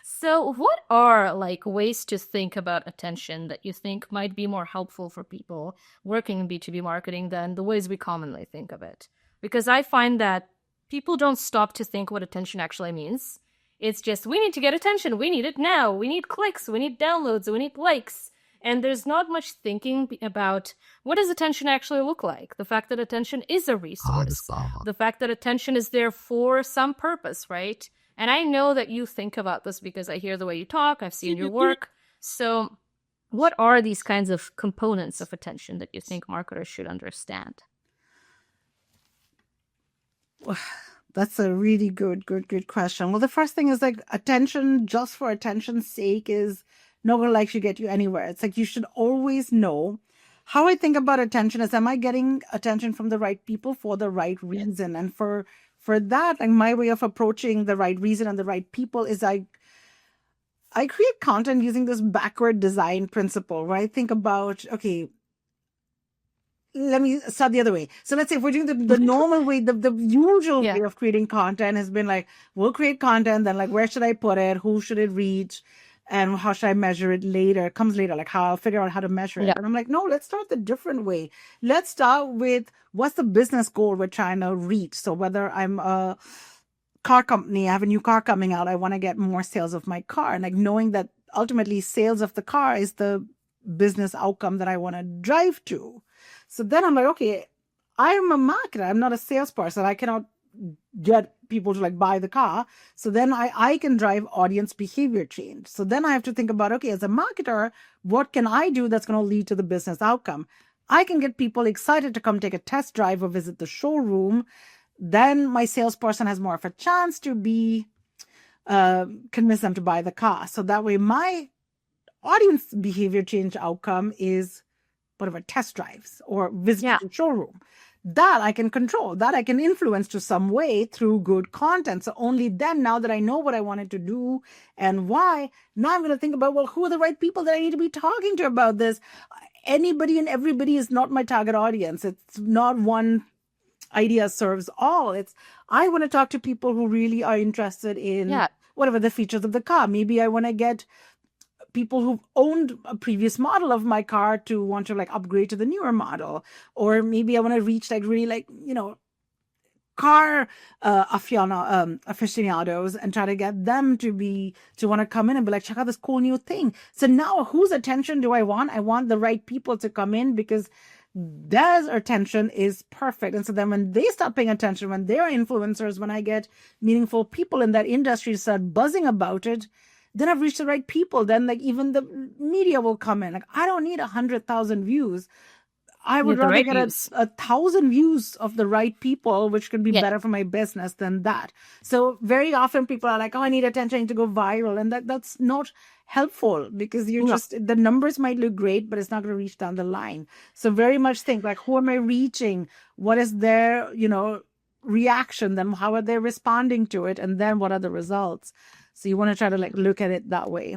So what are like ways to think about attention that you think might be more helpful for people working in B2B marketing than the ways we commonly think of it? Because I find that people don't stop to think what attention actually means. It's just, we need to get attention. We need it now. We need clicks. We need downloads. We need likes. And there's not much thinking about what does attention actually look like? The fact that attention is a resource. The fact that attention is there for some purpose, right? And I know that you think about this because I hear the way you talk. I've seen your work. So what are these kinds of components of attention that you think marketers should understand? That's a really good question. Well, the first thing is like attention just for attention's sake is not going to likely get you anywhere. It's like you should always know. How I think about attention is, am I getting attention from the right people for the right reason? Yes. And for that, like my way of approaching the right reason and the right people is I create content using this backward design principle where I think about, okay, let me start the other way. So let's say if we're doing the normal way, the usual way of creating content has been like, we'll create content, then like, where should I put it? Who should it reach? And how should I measure it later? It comes later, like how I'll figure out how to measure it. And I'm like, no, let's start the different way. Let's start with what's the business goal we're trying to reach. So whether I'm a car company, I have a new car coming out, I want to get more sales of my car. And like knowing that ultimately sales of the car is the business outcome that I want to drive to. So then I'm like, okay, I'm a marketer. I'm not a salesperson. I cannot get people to like buy the car. So then I can drive audience behavior change. So then I have to think about, okay, as a marketer, what can I do that's going to lead to the business outcome? I can get people excited to come take a test drive or visit the showroom. Then my salesperson has more of a chance to be convince them to buy the car. So that way my audience behavior change outcome is whatever test drives or visit the showroom. that I can control, that I can influence to some way through good content. So only then, now that I know what I wanted to do and why, now I'm going to think about, well, who are the right people that I need to be talking to about this? Anybody and everybody is not my target audience. It's not one idea serves all. It's, I want to talk to people who really are interested in whatever the features of the car. Maybe I want to get people who've owned a previous model of my car to want to like upgrade to the newer model. Or maybe I want to reach like really like, car aficionados and try to get them to want to come in and be like, check out this cool new thing. So now whose attention do I want? I want the right people to come in because their attention is perfect. And so then when they start paying attention, when they're influencers, when I get meaningful people in that industry to start buzzing about it, then I've reached the right people. Then like even the media will come in. Like I don't need 100,000 views. I would rather get 1,000 views of the right people, which could be better for my business than that. So very often people are like, oh, I need attention, I need to go viral. And that's not helpful because the numbers might look great, but it's not going to reach down the line. So very much think like, who am I reaching? What is their, reaction? Then how are they responding to it? And then what are the results? So you want to try to like look at it that way.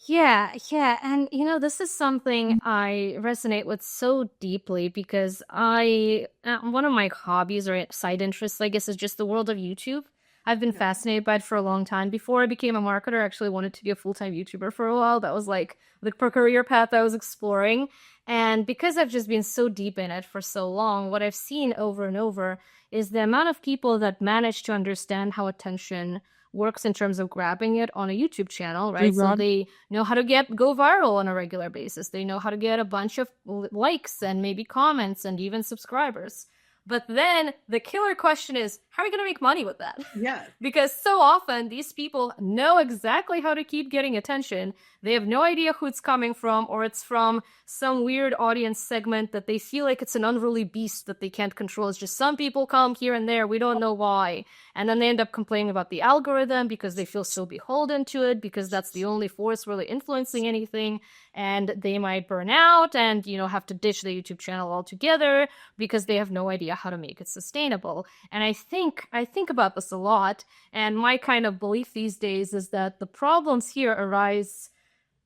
Yeah. And, this is something I resonate with so deeply because one of my hobbies or side interests, I guess, is just the world of YouTube. I've been fascinated by it for a long time. Before I became a marketer, I actually wanted to be a full-time YouTuber for a while. That was like the career path I was exploring. And because I've just been so deep in it for so long, what I've seen over and over is the amount of people that manage to understand how attention works in terms of grabbing it on a YouTube channel, right? So they know how to go viral on a regular basis. They know how to get a bunch of likes and maybe comments and even subscribers. But then the killer question is, how are you going to make money with that? Yeah. Because so often these people know exactly how to keep getting attention. They have no idea who it's coming from, or it's from some weird audience segment that they feel like it's an unruly beast that they can't control. It's just some people come here and there. We don't know why. And then they end up complaining about the algorithm because they feel so beholden to it, because that's the only force really influencing anything. And they might burn out and, have to ditch the YouTube channel altogether because they have no idea how to make it sustainable. And I think about this a lot. And my kind of belief these days is that the problems here arise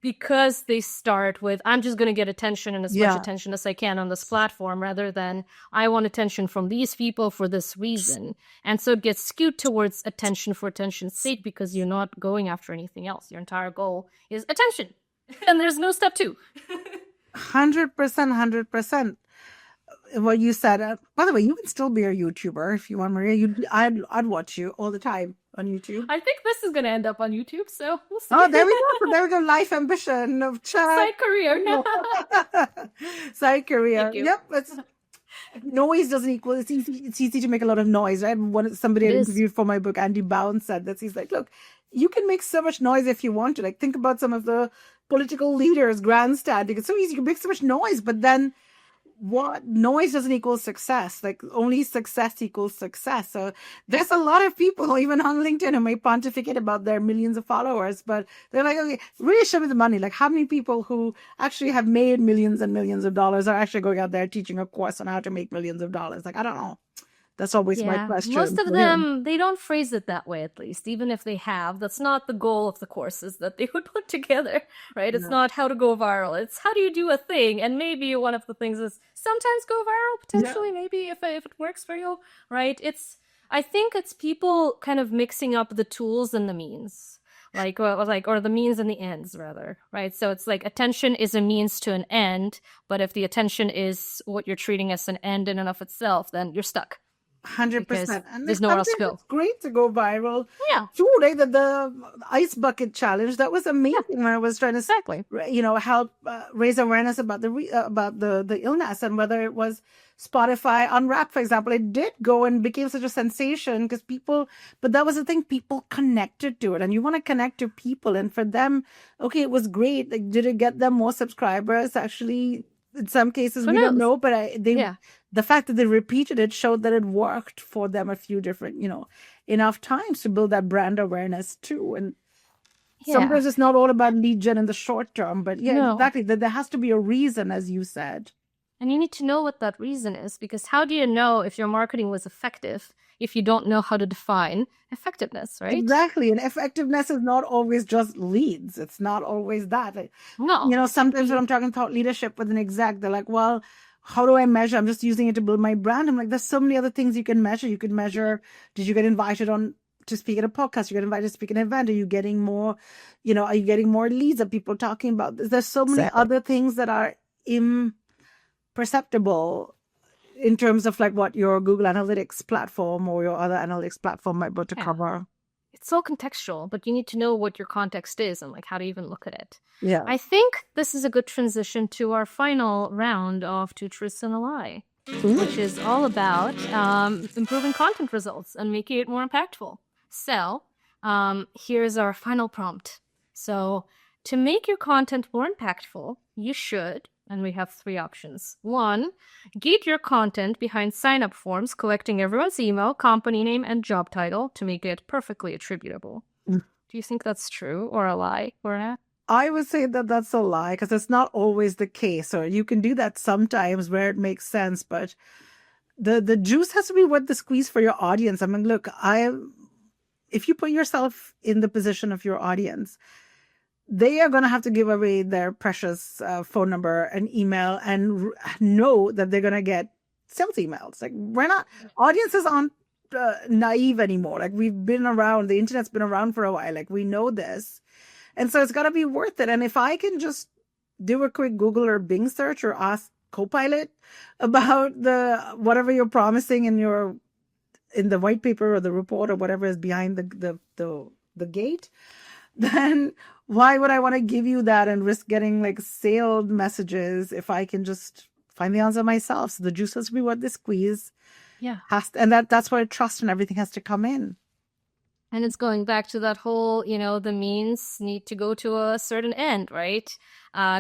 because they start with, I'm just going to get attention and as much attention as I can on this platform, rather than I want attention from these people for this reason. And so it gets skewed towards attention for attention's sake because you're not going after anything else. Your entire goal is attention. And there's no step two. 100%. What you said. By the way, you can still be a YouTuber if you want, Mariya. I'd watch you all the time on YouTube. I think this is going to end up on YouTube, so we'll see. Oh, there we go. There we go. Life ambition of side career. Side career. Yep. Noise doesn't equal. It's easy to make a lot of noise, right? Somebody I interviewed for my book, Andy Bounds, said that. He's like, look, you can make so much noise if you want to. Like, think about some of the political leaders grandstanding. It's so easy. You can make so much noise, but then what noise doesn't equal success. Like only success equals success. So there's a lot of people even on LinkedIn who may pontificate about their millions of followers, but they're like, okay, really show me the money. Like how many people who actually have made millions and millions of dollars are actually going out there teaching a course on how to make millions of dollars? Like, I don't know. That's always my question. Most of them, they don't phrase it that way, at least. Even if they have, that's not the goal of the courses that they would put together, right? It's not how to go viral. It's how do you do a thing? And maybe one of the things is sometimes go viral, potentially, maybe if it works for you, right? I think it's people kind of mixing up the tools and the means. Or the means and the ends, rather, right? So it's like attention is a means to an end, but if the attention is what you're treating as an end in and of itself, then you're stuck. 100%. And there's nowhere else to go. It's great to go viral. Yeah. True, like the ice bucket challenge, that was amazing when I was trying to, help raise awareness about the illness, and whether it was Spotify Unwrapped, for example, it did go and became such a sensation because but that was the thing, people connected to it, and you want to connect to people, and for them, okay, it was great. Like, did it get them more subscribers? Actually, in some cases, we don't know, but the fact that they repeated it showed that it worked for them a few different, enough times to build that brand awareness too. And sometimes it's not all about lead gen in the short term, but exactly, that there has to be a reason, as you said. And you need to know what that reason is, because how do you know if your marketing was effective if you don't know how to define effectiveness, right? Exactly. And effectiveness is not always just leads. It's not always that. No. Sometimes when I'm talking about leadership with an exec, they're like, well, how do I measure? I'm just using it to build my brand. I'm like, there's so many other things you can measure. You can measure, did you get invited on to speak at a podcast? You get invited to speak at an event? Are you getting more, are you getting more leads? Are people talking about this? There's so many other things that are imperceptible in terms of like what your Google Analytics platform or your other analytics platform might be able to cover. It's so contextual, but you need to know what your context is and like how to even look at it. Yeah. I think this is a good transition to our final round of Two Truths and a Lie, which is all about improving content results and making it more impactful. So here's our final prompt. So to make your content more impactful, you should, and we have 3 options. 1, gate your content behind sign-up forms, collecting everyone's email, company name, and job title to make it perfectly attributable. Do you think that's true or a lie, Purna? I would say that that's a lie, because it's not always the case. Or you can do that sometimes where it makes sense, but the juice has to be worth the squeeze for your audience. I mean, look, if you put yourself in the position of your audience, they are going to have to give away their precious phone number and email and know that they're going to get sales emails. Like, audiences aren't naive anymore. Like, we've been around, the internet's been around for a while. Like, we know this. And so it's got to be worth it. And if I can just do a quick Google or Bing search or ask Copilot about whatever you're promising in the white paper or the report or whatever is behind the gate, then why would I want to give you that and risk getting like sales messages if I can just find the answer myself? So the juice has to be worth the squeeze. Yeah. And that's where trust and everything has to come in. And it's going back to that whole, the means need to go to a certain end, right?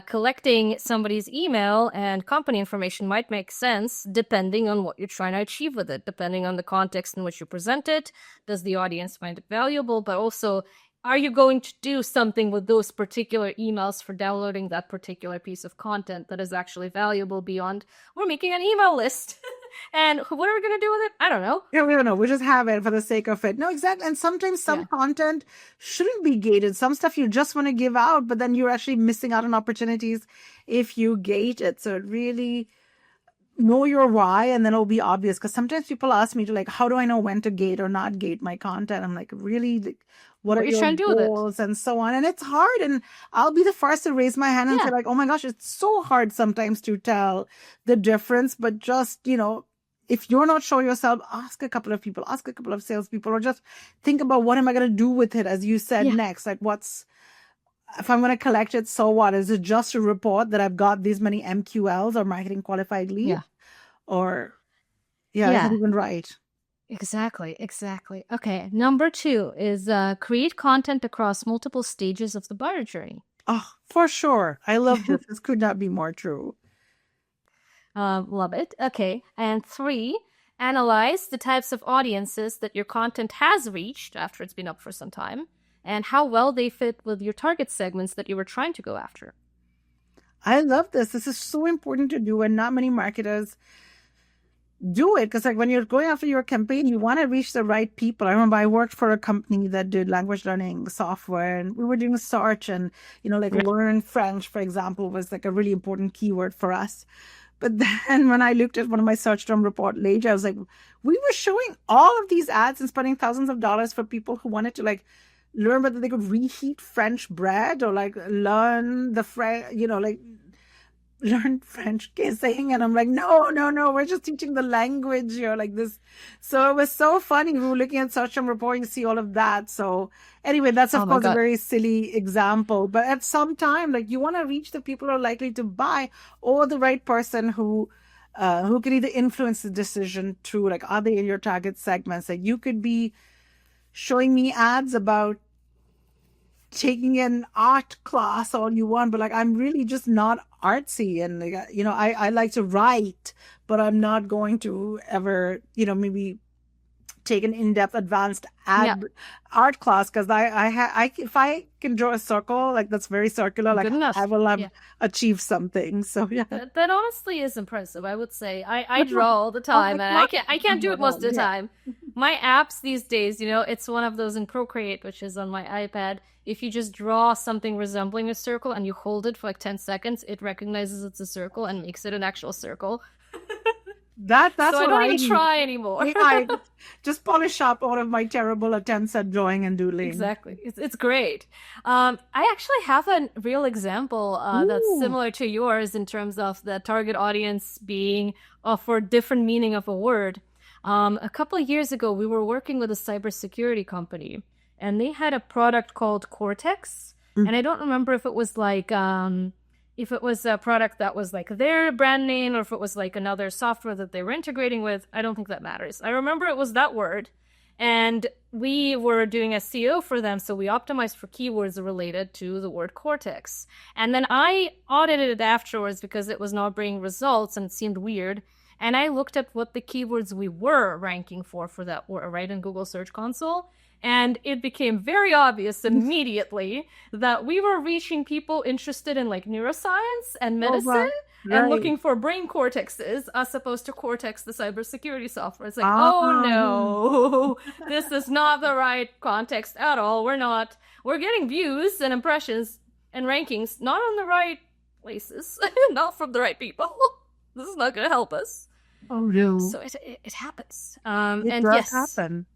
Collecting somebody's email and company information might make sense depending on what you're trying to achieve with it, depending on the context in which you present it. Does the audience find it valuable? But also, are you going to do something with those particular emails for downloading that particular piece of content that is actually valuable beyond, we're making an email list? And what are we going to do with it? I don't know. Yeah, we don't know. We just have it for the sake of it. No, exactly. And sometimes some content shouldn't be gated. Some stuff you just want to give out, but then you're actually missing out on opportunities if you gate it. So it really know your why, and then it'll be obvious. Because sometimes people ask me to like, how do I know when to gate or not gate my content? I'm like, really? What are you trying to do with it? And so on. And it's hard. And I'll be the first to raise my hand and say like, oh my gosh, it's so hard sometimes to tell the difference. But just, if you're not sure yourself, ask a couple of people, ask a couple of salespeople, or just think about what am I going to do with it, as you said next. Like, if I'm going to collect it, so what? Is it just a report that I've got these many MQLs or marketing qualified leads? Yeah. Or, is it even right? Exactly. Okay, number 2 is create content across multiple stages of the buyer journey. Oh, for sure. I love this. This could not be more true. Love it. Okay, and 3, analyze the types of audiences that your content has reached after it's been up for some time and how well they fit with your target segments that you were trying to go after. I love this. This is so important to do, and not many marketers do it, because like when you're going after your campaign, you want to reach the right people. I remember I worked for a company that did language learning software, and we were doing search, and learn French, for example, was like a really important keyword for us. But then when I looked at one of my search term report later, I was like, we were showing all of these ads and spending thousands of dollars for people who wanted to like learn whether they could reheat French bread or like learn the learn French kissing. And I'm like, no, we're just teaching the language here, like this. So it was so funny. We were looking at search term reporting to see all of that. So anyway, that's of course a very silly example. But at some time, like you want to reach the people who are likely to buy, or the right person who can either influence the decision through, like, are they in your target segments? Like you could be showing me ads about taking an art class all you want, but like I'm really just not artsy, and like I like to write, but I'm not going to ever maybe take an in-depth advanced Yeah. art class, because if I can draw a circle like that's very circular, like Good enough. I will have Yeah. achieved something. So yeah. That honestly is impressive. I would say I draw all the time, and I can't do it most of the time. My apps these days, it's one of those in Procreate, which is on my iPad. If you just draw something resembling a circle and you hold it for like 10 seconds, it recognizes it's a circle and makes it an actual circle. That's so what I don't even try anymore. I just polish up all of my terrible attempts at drawing and doodling. Exactly. It's great. I actually have a real example that's similar to yours in terms of the target audience being for a different meaning of a word. A couple of years ago, we were working with a cybersecurity company, and they had a product called Cortex. And I don't remember if it was like... if it was a product that was like their brand name or if it was like another software that they were integrating with, I don't think that matters. I remember it was that word. And we were doing SEO for them, so we optimized for keywords related to the word cortex. And then I audited it afterwards because it was not bringing results and it seemed weird. And I looked at what the keywords we were ranking for that were right in Google Search Console. And it became very obvious immediately that we were reaching people interested in like neuroscience and medicine and looking for brain cortexes as opposed to Cortex, the cybersecurity software. It's like, oh no, this is not the right context at all. We're getting views and impressions and rankings, not on the right places, not from the right people. This is not going to help us. Oh no. So it happens. It does happen.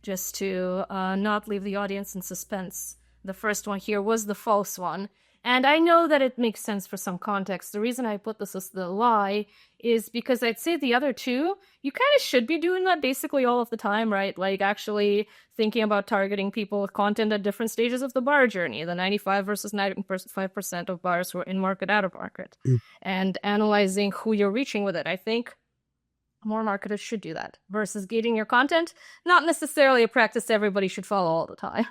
Just to not leave the audience in suspense, the first one here was the false one. And I know that it makes sense for some context. The reason I put this as the lie is because I'd say the other two, you kind of should be doing that basically all of the time, right? Like actually thinking about targeting people with content at different stages of the buyer journey, the 95 versus 95% of buyers who are in market, out of market, and analyzing who you're reaching with it. I think more marketers should do that versus gating your content. Not necessarily a practice everybody should follow all the time.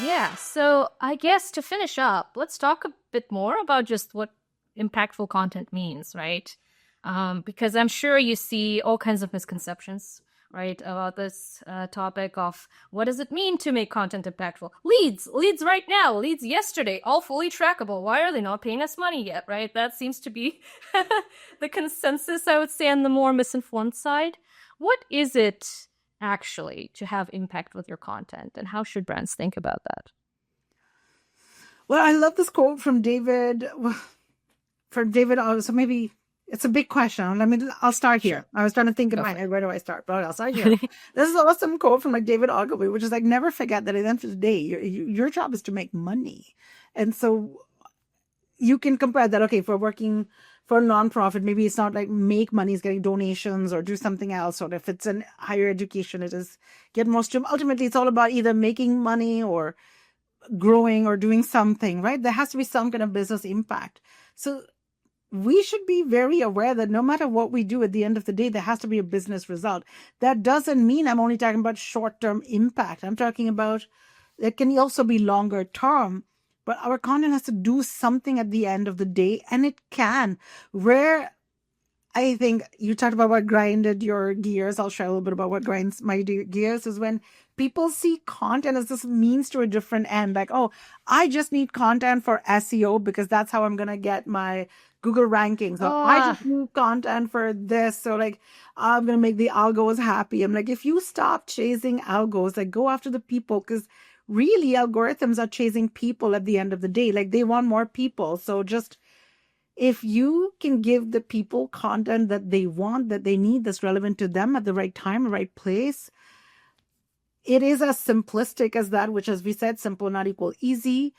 Yeah, so I guess to finish up, let's talk a bit more about just what impactful content means, right? Because I'm sure you see all kinds of misconceptions, right, about this topic of what does it mean to make content impactful? Leads right now, leads yesterday, all fully trackable. Why are they not paying us money yet, right? That seems to be the consensus, I would say, on the more misinformed side. What is it actually to have impact with your content, and how should brands think about that? Well, I love this quote from David. So maybe it's a big question. I'll start here. I was trying to think in my head, where do I start? But I'll start here. This is an awesome quote from like David Ogilvy, which is like, never forget that at the end of the day, your job is to make money. And so you can compare that. Okay, if we're working for a nonprofit, maybe it's not like make money, it's getting donations or do something else. Or if it's in higher education, it is get more stream. Ultimately, it's all about either making money or growing or doing something, right? There has to be some kind of business impact. So we should be very aware that no matter what we do at the end of the day, there has to be a business result. That doesn't mean I'm only talking about short-term impact. I'm talking about it can also be longer term, but our content has to do something at the end of the day, and it can. Where I think you talked about what grinded your gears. I'll share a little bit about what grinds my gears is when people see content as this means to a different end. Like, oh, I just need content for SEO because that's how I'm going to get my Google rankings. Or I just need content for this. So like, I'm going to make the algos happy. I'm like, if you stop chasing algos, like go after the people, because really algorithms are chasing people at the end of the day. Like they want more people. So just if you can give the people content that they want, that they need, that's relevant to them at the right time, right place, it is as simplistic as that, which, as we said, simple not equal easy.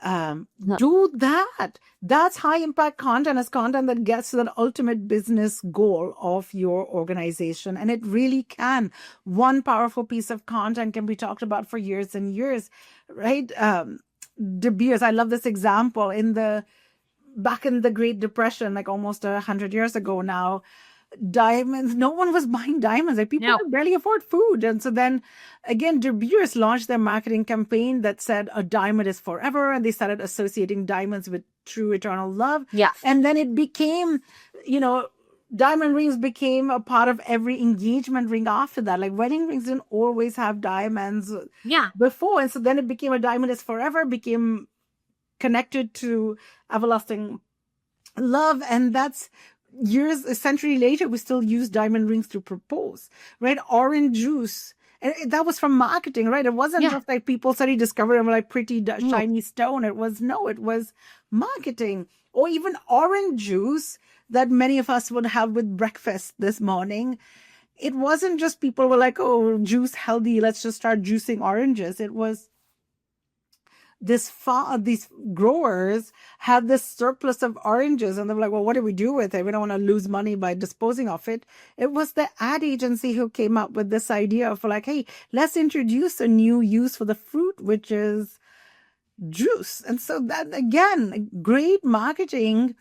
Do that. That's high impact content, as content that gets to that ultimate business goal of your organization. And it really can. One powerful piece of content can be talked about for years and years, right? De Beers, I love this example. Back in the Great Depression, like almost 100 years ago now, diamonds, no one was buying diamonds. Like people could barely afford food. And so then again, De Beers launched their marketing campaign that said a diamond is forever. And they started associating diamonds with true eternal love. Yeah. And then it became, diamond rings became a part of every engagement ring after that. Like wedding rings didn't always have diamonds before. And so then it became a diamond is forever, became connected to everlasting love. And that's years, a century later, we still use diamond rings to propose, right? Orange juice. And that was from marketing, right? It wasn't just like people suddenly discovered like pretty shiny stone. It was marketing. Or even orange juice that many of us would have with breakfast this morning. It wasn't just people were like, oh, juice healthy, let's just start juicing oranges. It was these growers had this surplus of oranges and they were like, well, what do we do with it? We don't want to lose money by disposing of it. It was the ad agency who came up with this idea of like, hey, let's introduce a new use for the fruit, which is juice. And so that, again, great marketing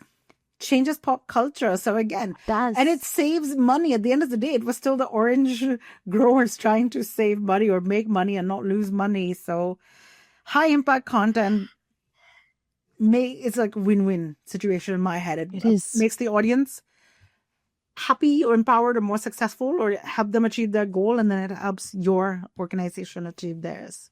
changes pop culture. So again, and it saves money. At the end of the day, it was still the orange growers trying to save money or make money and not lose money. So high impact content it's like a win-win situation in my head. It makes the audience happy or empowered or more successful or help them achieve their goal. And then it helps your organization achieve theirs.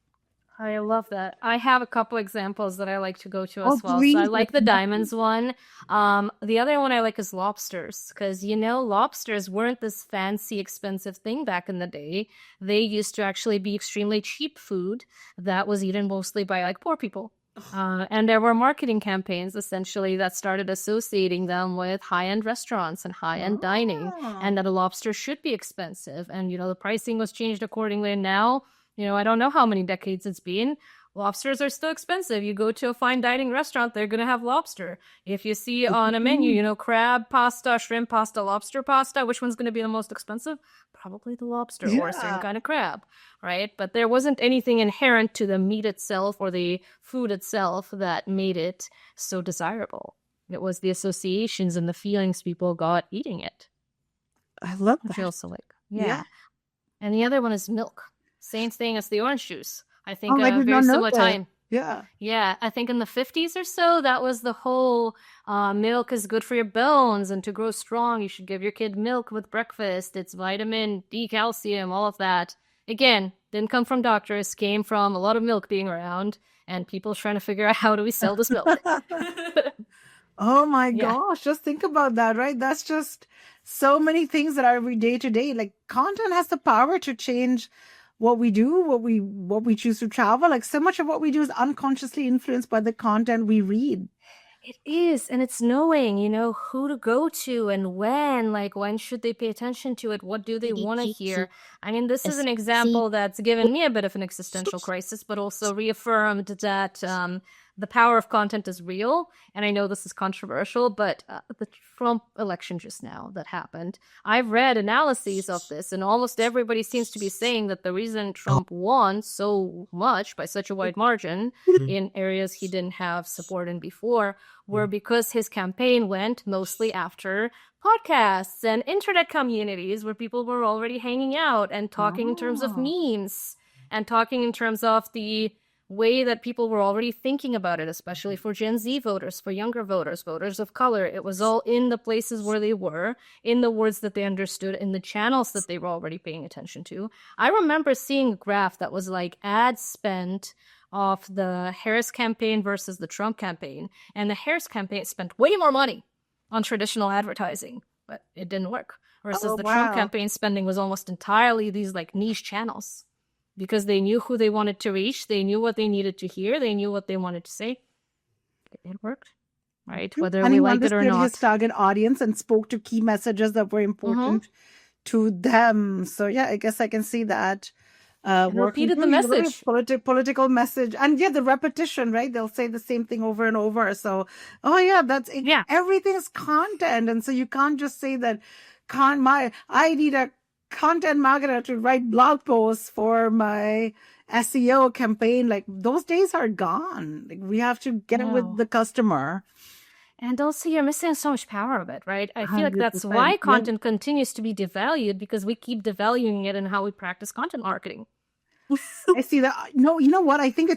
I love that. I have a couple examples that I like to go to as well. Please. So I like the diamonds one. The other one I like is lobsters because, lobsters weren't this fancy, expensive thing back in the day. They used to actually be extremely cheap food that was eaten mostly by poor people. And there were marketing campaigns essentially that started associating them with high-end restaurants and high-end dining and that a lobster should be expensive. And, the pricing was changed accordingly. And now, I don't know how many decades it's been. Lobsters are still expensive. You go to a fine dining restaurant, they're going to have lobster. If you see on a menu, crab pasta, shrimp pasta, lobster pasta, which one's going to be the most expensive? Probably the lobster or a certain kind of crab, right? But there wasn't anything inherent to the meat itself or the food itself that made it so desirable. It was the associations and the feelings people got eating it. I love that. Which I also like. Yeah. And the other one is milk. Same thing as the orange juice. I think a very similar time. Yeah. I think in the 50s or so, that was the whole milk is good for your bones and to grow strong, you should give your kid milk with breakfast. It's vitamin D, calcium, all of that. Again, didn't come from doctors, came from a lot of milk being around and people trying to figure out how do we sell this milk. Oh my gosh, just think about that, right? That's just so many things that are every day to day. Like content has the power to change what we do, what we choose to travel. Like so much of what we do is unconsciously influenced by the content we read. It is. And it's knowing, who to go to and when should they pay attention to it? What do they want to hear? I mean, this is an example that's given me a bit of an existential crisis, but also reaffirmed that the power of content is real. And I know this is controversial, but the Trump election just now that happened, I've read analyses of this, and almost everybody seems to be saying that the reason Trump won so much by such a wide margin in areas he didn't have support in before were because his campaign went mostly after podcasts and internet communities where people were already hanging out and talking in terms of memes and talking in terms of the way that people were already thinking about it, especially for Gen Z voters, for younger voters, voters of color. It was all in the places where they were, in the words that they understood, in the channels that they were already paying attention to. I remember seeing a graph that was like ad spend of the Harris campaign versus the Trump campaign. And the Harris campaign spent way more money on traditional advertising, but it didn't work. Versus the Trump campaign spending was almost entirely these niche channels. Because they knew who they wanted to reach, they knew what they needed to hear, they knew what they wanted to say. It worked, right? Whether we like it or not. His target audience and spoke to key messages that were important to them. So yeah, I guess I can see that. Repeated the message. Political message. And the repetition, right? They'll say the same thing over and over. So, everything's content. And so you can't just say that, I need a content marketer to write blog posts for my SEO campaign. Like those days are gone. Like we have to get it with the customer. And also you're missing so much power of it, right? I feel like that's why content continues to be devalued because we keep devaluing it in how we practice content marketing. I see that. No, you know what? I think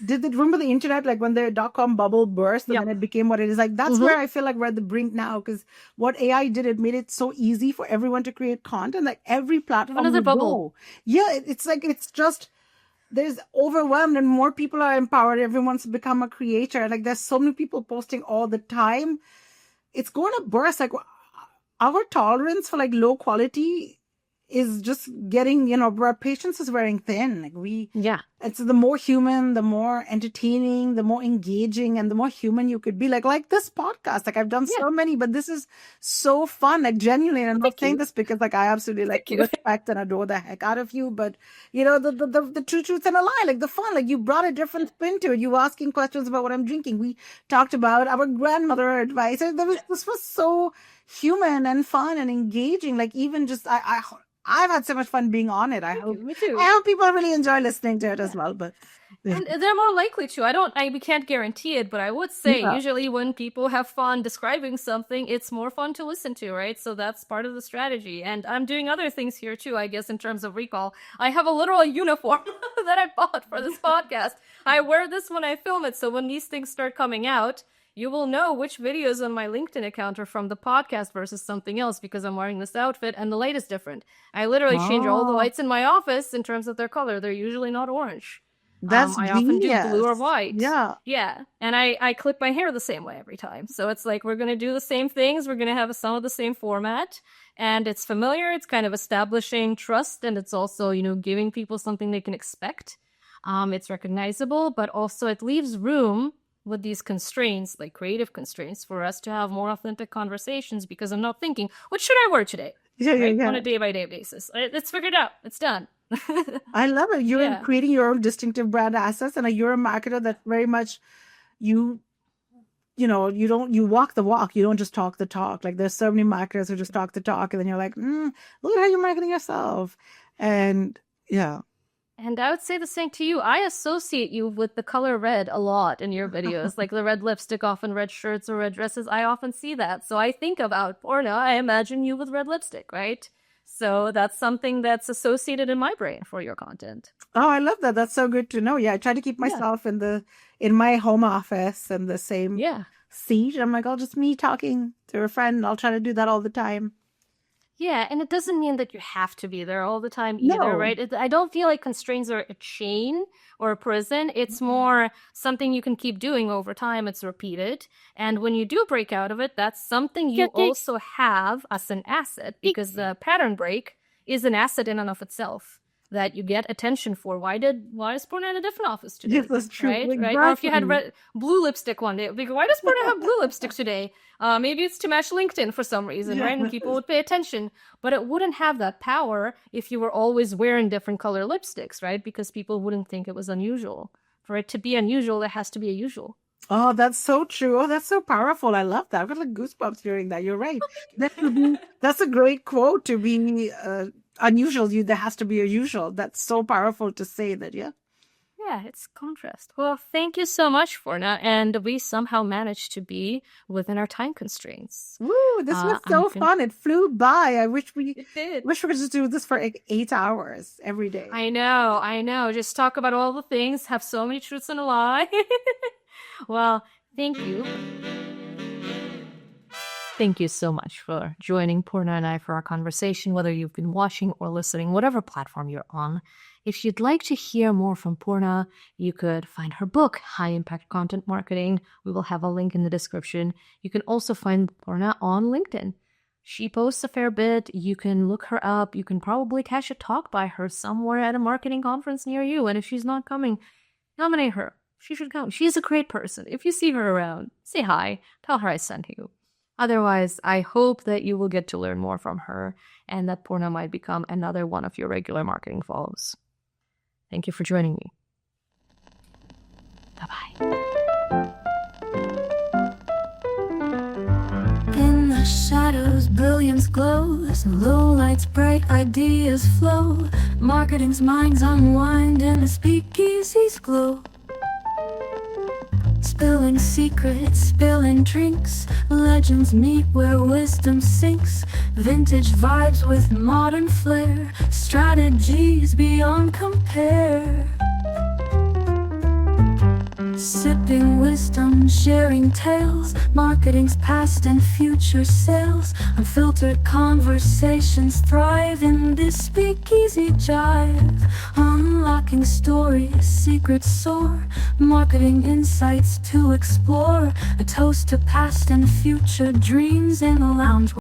remember the internet, like when the dot-com bubble burst and Yep. then it became what it is? Like, that's where I feel like we're at the brink now, because what AI did, it made it so easy for everyone to create content, like every platform Another you bubble. go. Yeah, it's like, it's just, there's overwhelmed and more people are empowered. Everyone's become a creator. Like, there's so many people posting all the time. It's going to burst. Like, our tolerance for like low quality is just getting, our patience is wearing thin. Like, it's the more human, the more entertaining, the more engaging, and the more human you could be. Like this podcast. Like, I've done so many, but this is so fun. Like, genuinely, and I'm not saying this because like I absolutely like respect and adore the heck out of you, but the true truths and a lie, like the fun. Like, you brought a different spin to it. You were asking questions about what I'm drinking. We talked about our grandmother advice. This was so human and fun and engaging. Like, even just I've had so much fun being on it. Me too. I hope people really enjoy listening to it as well. But and they're more likely to. We can't guarantee it, but I would say usually when people have fun describing something, it's more fun to listen to, right? So that's part of the strategy. And I'm doing other things here too, I guess, in terms of recall. I have a literal uniform that I bought for this podcast. I wear this when I film it, so when these things start coming out, you will know which videos on my LinkedIn account are from the podcast versus something else, because I'm wearing this outfit and the light is different. I literally change all the lights in my office in terms of their color. They're usually not orange. That's I often do blue or white. Yeah. And I clip my hair the same way every time. So it's like, we're going to do the same things. We're going to have some of the same format. And it's familiar. It's kind of establishing trust. And it's also, giving people something they can expect. It's recognizable, but also it leaves room with these constraints, like creative constraints, for us to have more authentic conversations, because I'm not thinking, what should I wear today? On a day-by-day basis. It's figured out. It's done. I love it. You're creating your own distinctive brand assets, and you're a marketer that very much you walk the walk. You don't just talk the talk. Like, there's so many marketers who just talk the talk, and then you're like, look at how you're marketing yourself. And yeah. And I would say the same to you. I associate you with the color red a lot in your videos, like the red lipstick, often red shirts or red dresses. I often see that. So I think about Purna, I imagine you with red lipstick, right? So that's something that's associated in my brain for your content. Oh, I love that. That's so good to know. Yeah, I try to keep myself in my home office in the same seat. I'm like, just me talking to a friend. I'll try to do that all the time. Yeah, and it doesn't mean that you have to be there all the time either, right? I don't feel like constraints are a chain or a prison. It's more something you can keep doing over time. It's repeated. And when you do break out of it, that's something you also have as an asset, because the pattern break is an asset in and of itself that you get attention for. Why is Purna in a different office today? Yes, that's true. Right? Exactly. Or if you had blue lipstick one day, like, why does Purna have blue lipstick today? Maybe it's to match LinkedIn for some reason, right? And people would pay attention. But it wouldn't have that power if you were always wearing different color lipsticks, right? Because people wouldn't think it was unusual. For it to be unusual, it has to be a usual. Oh, that's so true. Oh, that's so powerful. I love that. I've got like goosebumps hearing that. You're right. That's a great quote, to be unusual. There has to be a usual. That's so powerful to say that, yeah. Yeah, it's contrast. Well, thank you so much, Purna. And we somehow managed to be within our time constraints. Woo, this was so fun. It flew by. I wish we could just do this for like 8 hours every day. I know. Just talk about all the things, have so many truths and a lie. Well, thank you. Thank you so much for joining Purna and I for our conversation, whether you've been watching or listening, whatever platform you're on. If you'd like to hear more from Purna, you could find her book, High Impact Content Marketing. We will have a link in the description. You can also find Purna on LinkedIn. She posts a fair bit. You can look her up. You can probably catch a talk by her somewhere at a marketing conference near you. And if she's not coming, nominate her. She should come. She's a great person. If you see her around, say hi. Tell her I sent you. Otherwise, I hope that you will get to learn more from her and that Purna might become another one of your regular marketing follows. Thank you for joining me. Bye-bye. In the shadows, brilliance glows. Low lights, bright ideas flow. Marketing's minds unwind in the speakeasy's glow. Spilling secrets, spilling drinks, legends meet where wisdom sinks. Vintage vibes with modern flair, strategies beyond compare. Sipping wisdom, sharing tales, marketing's past and future sales. Unfiltered conversations thrive in this speakeasy jive. Unlocking stories, secrets soar, marketing insights to explore. A toast to past and future dreams in a lounge.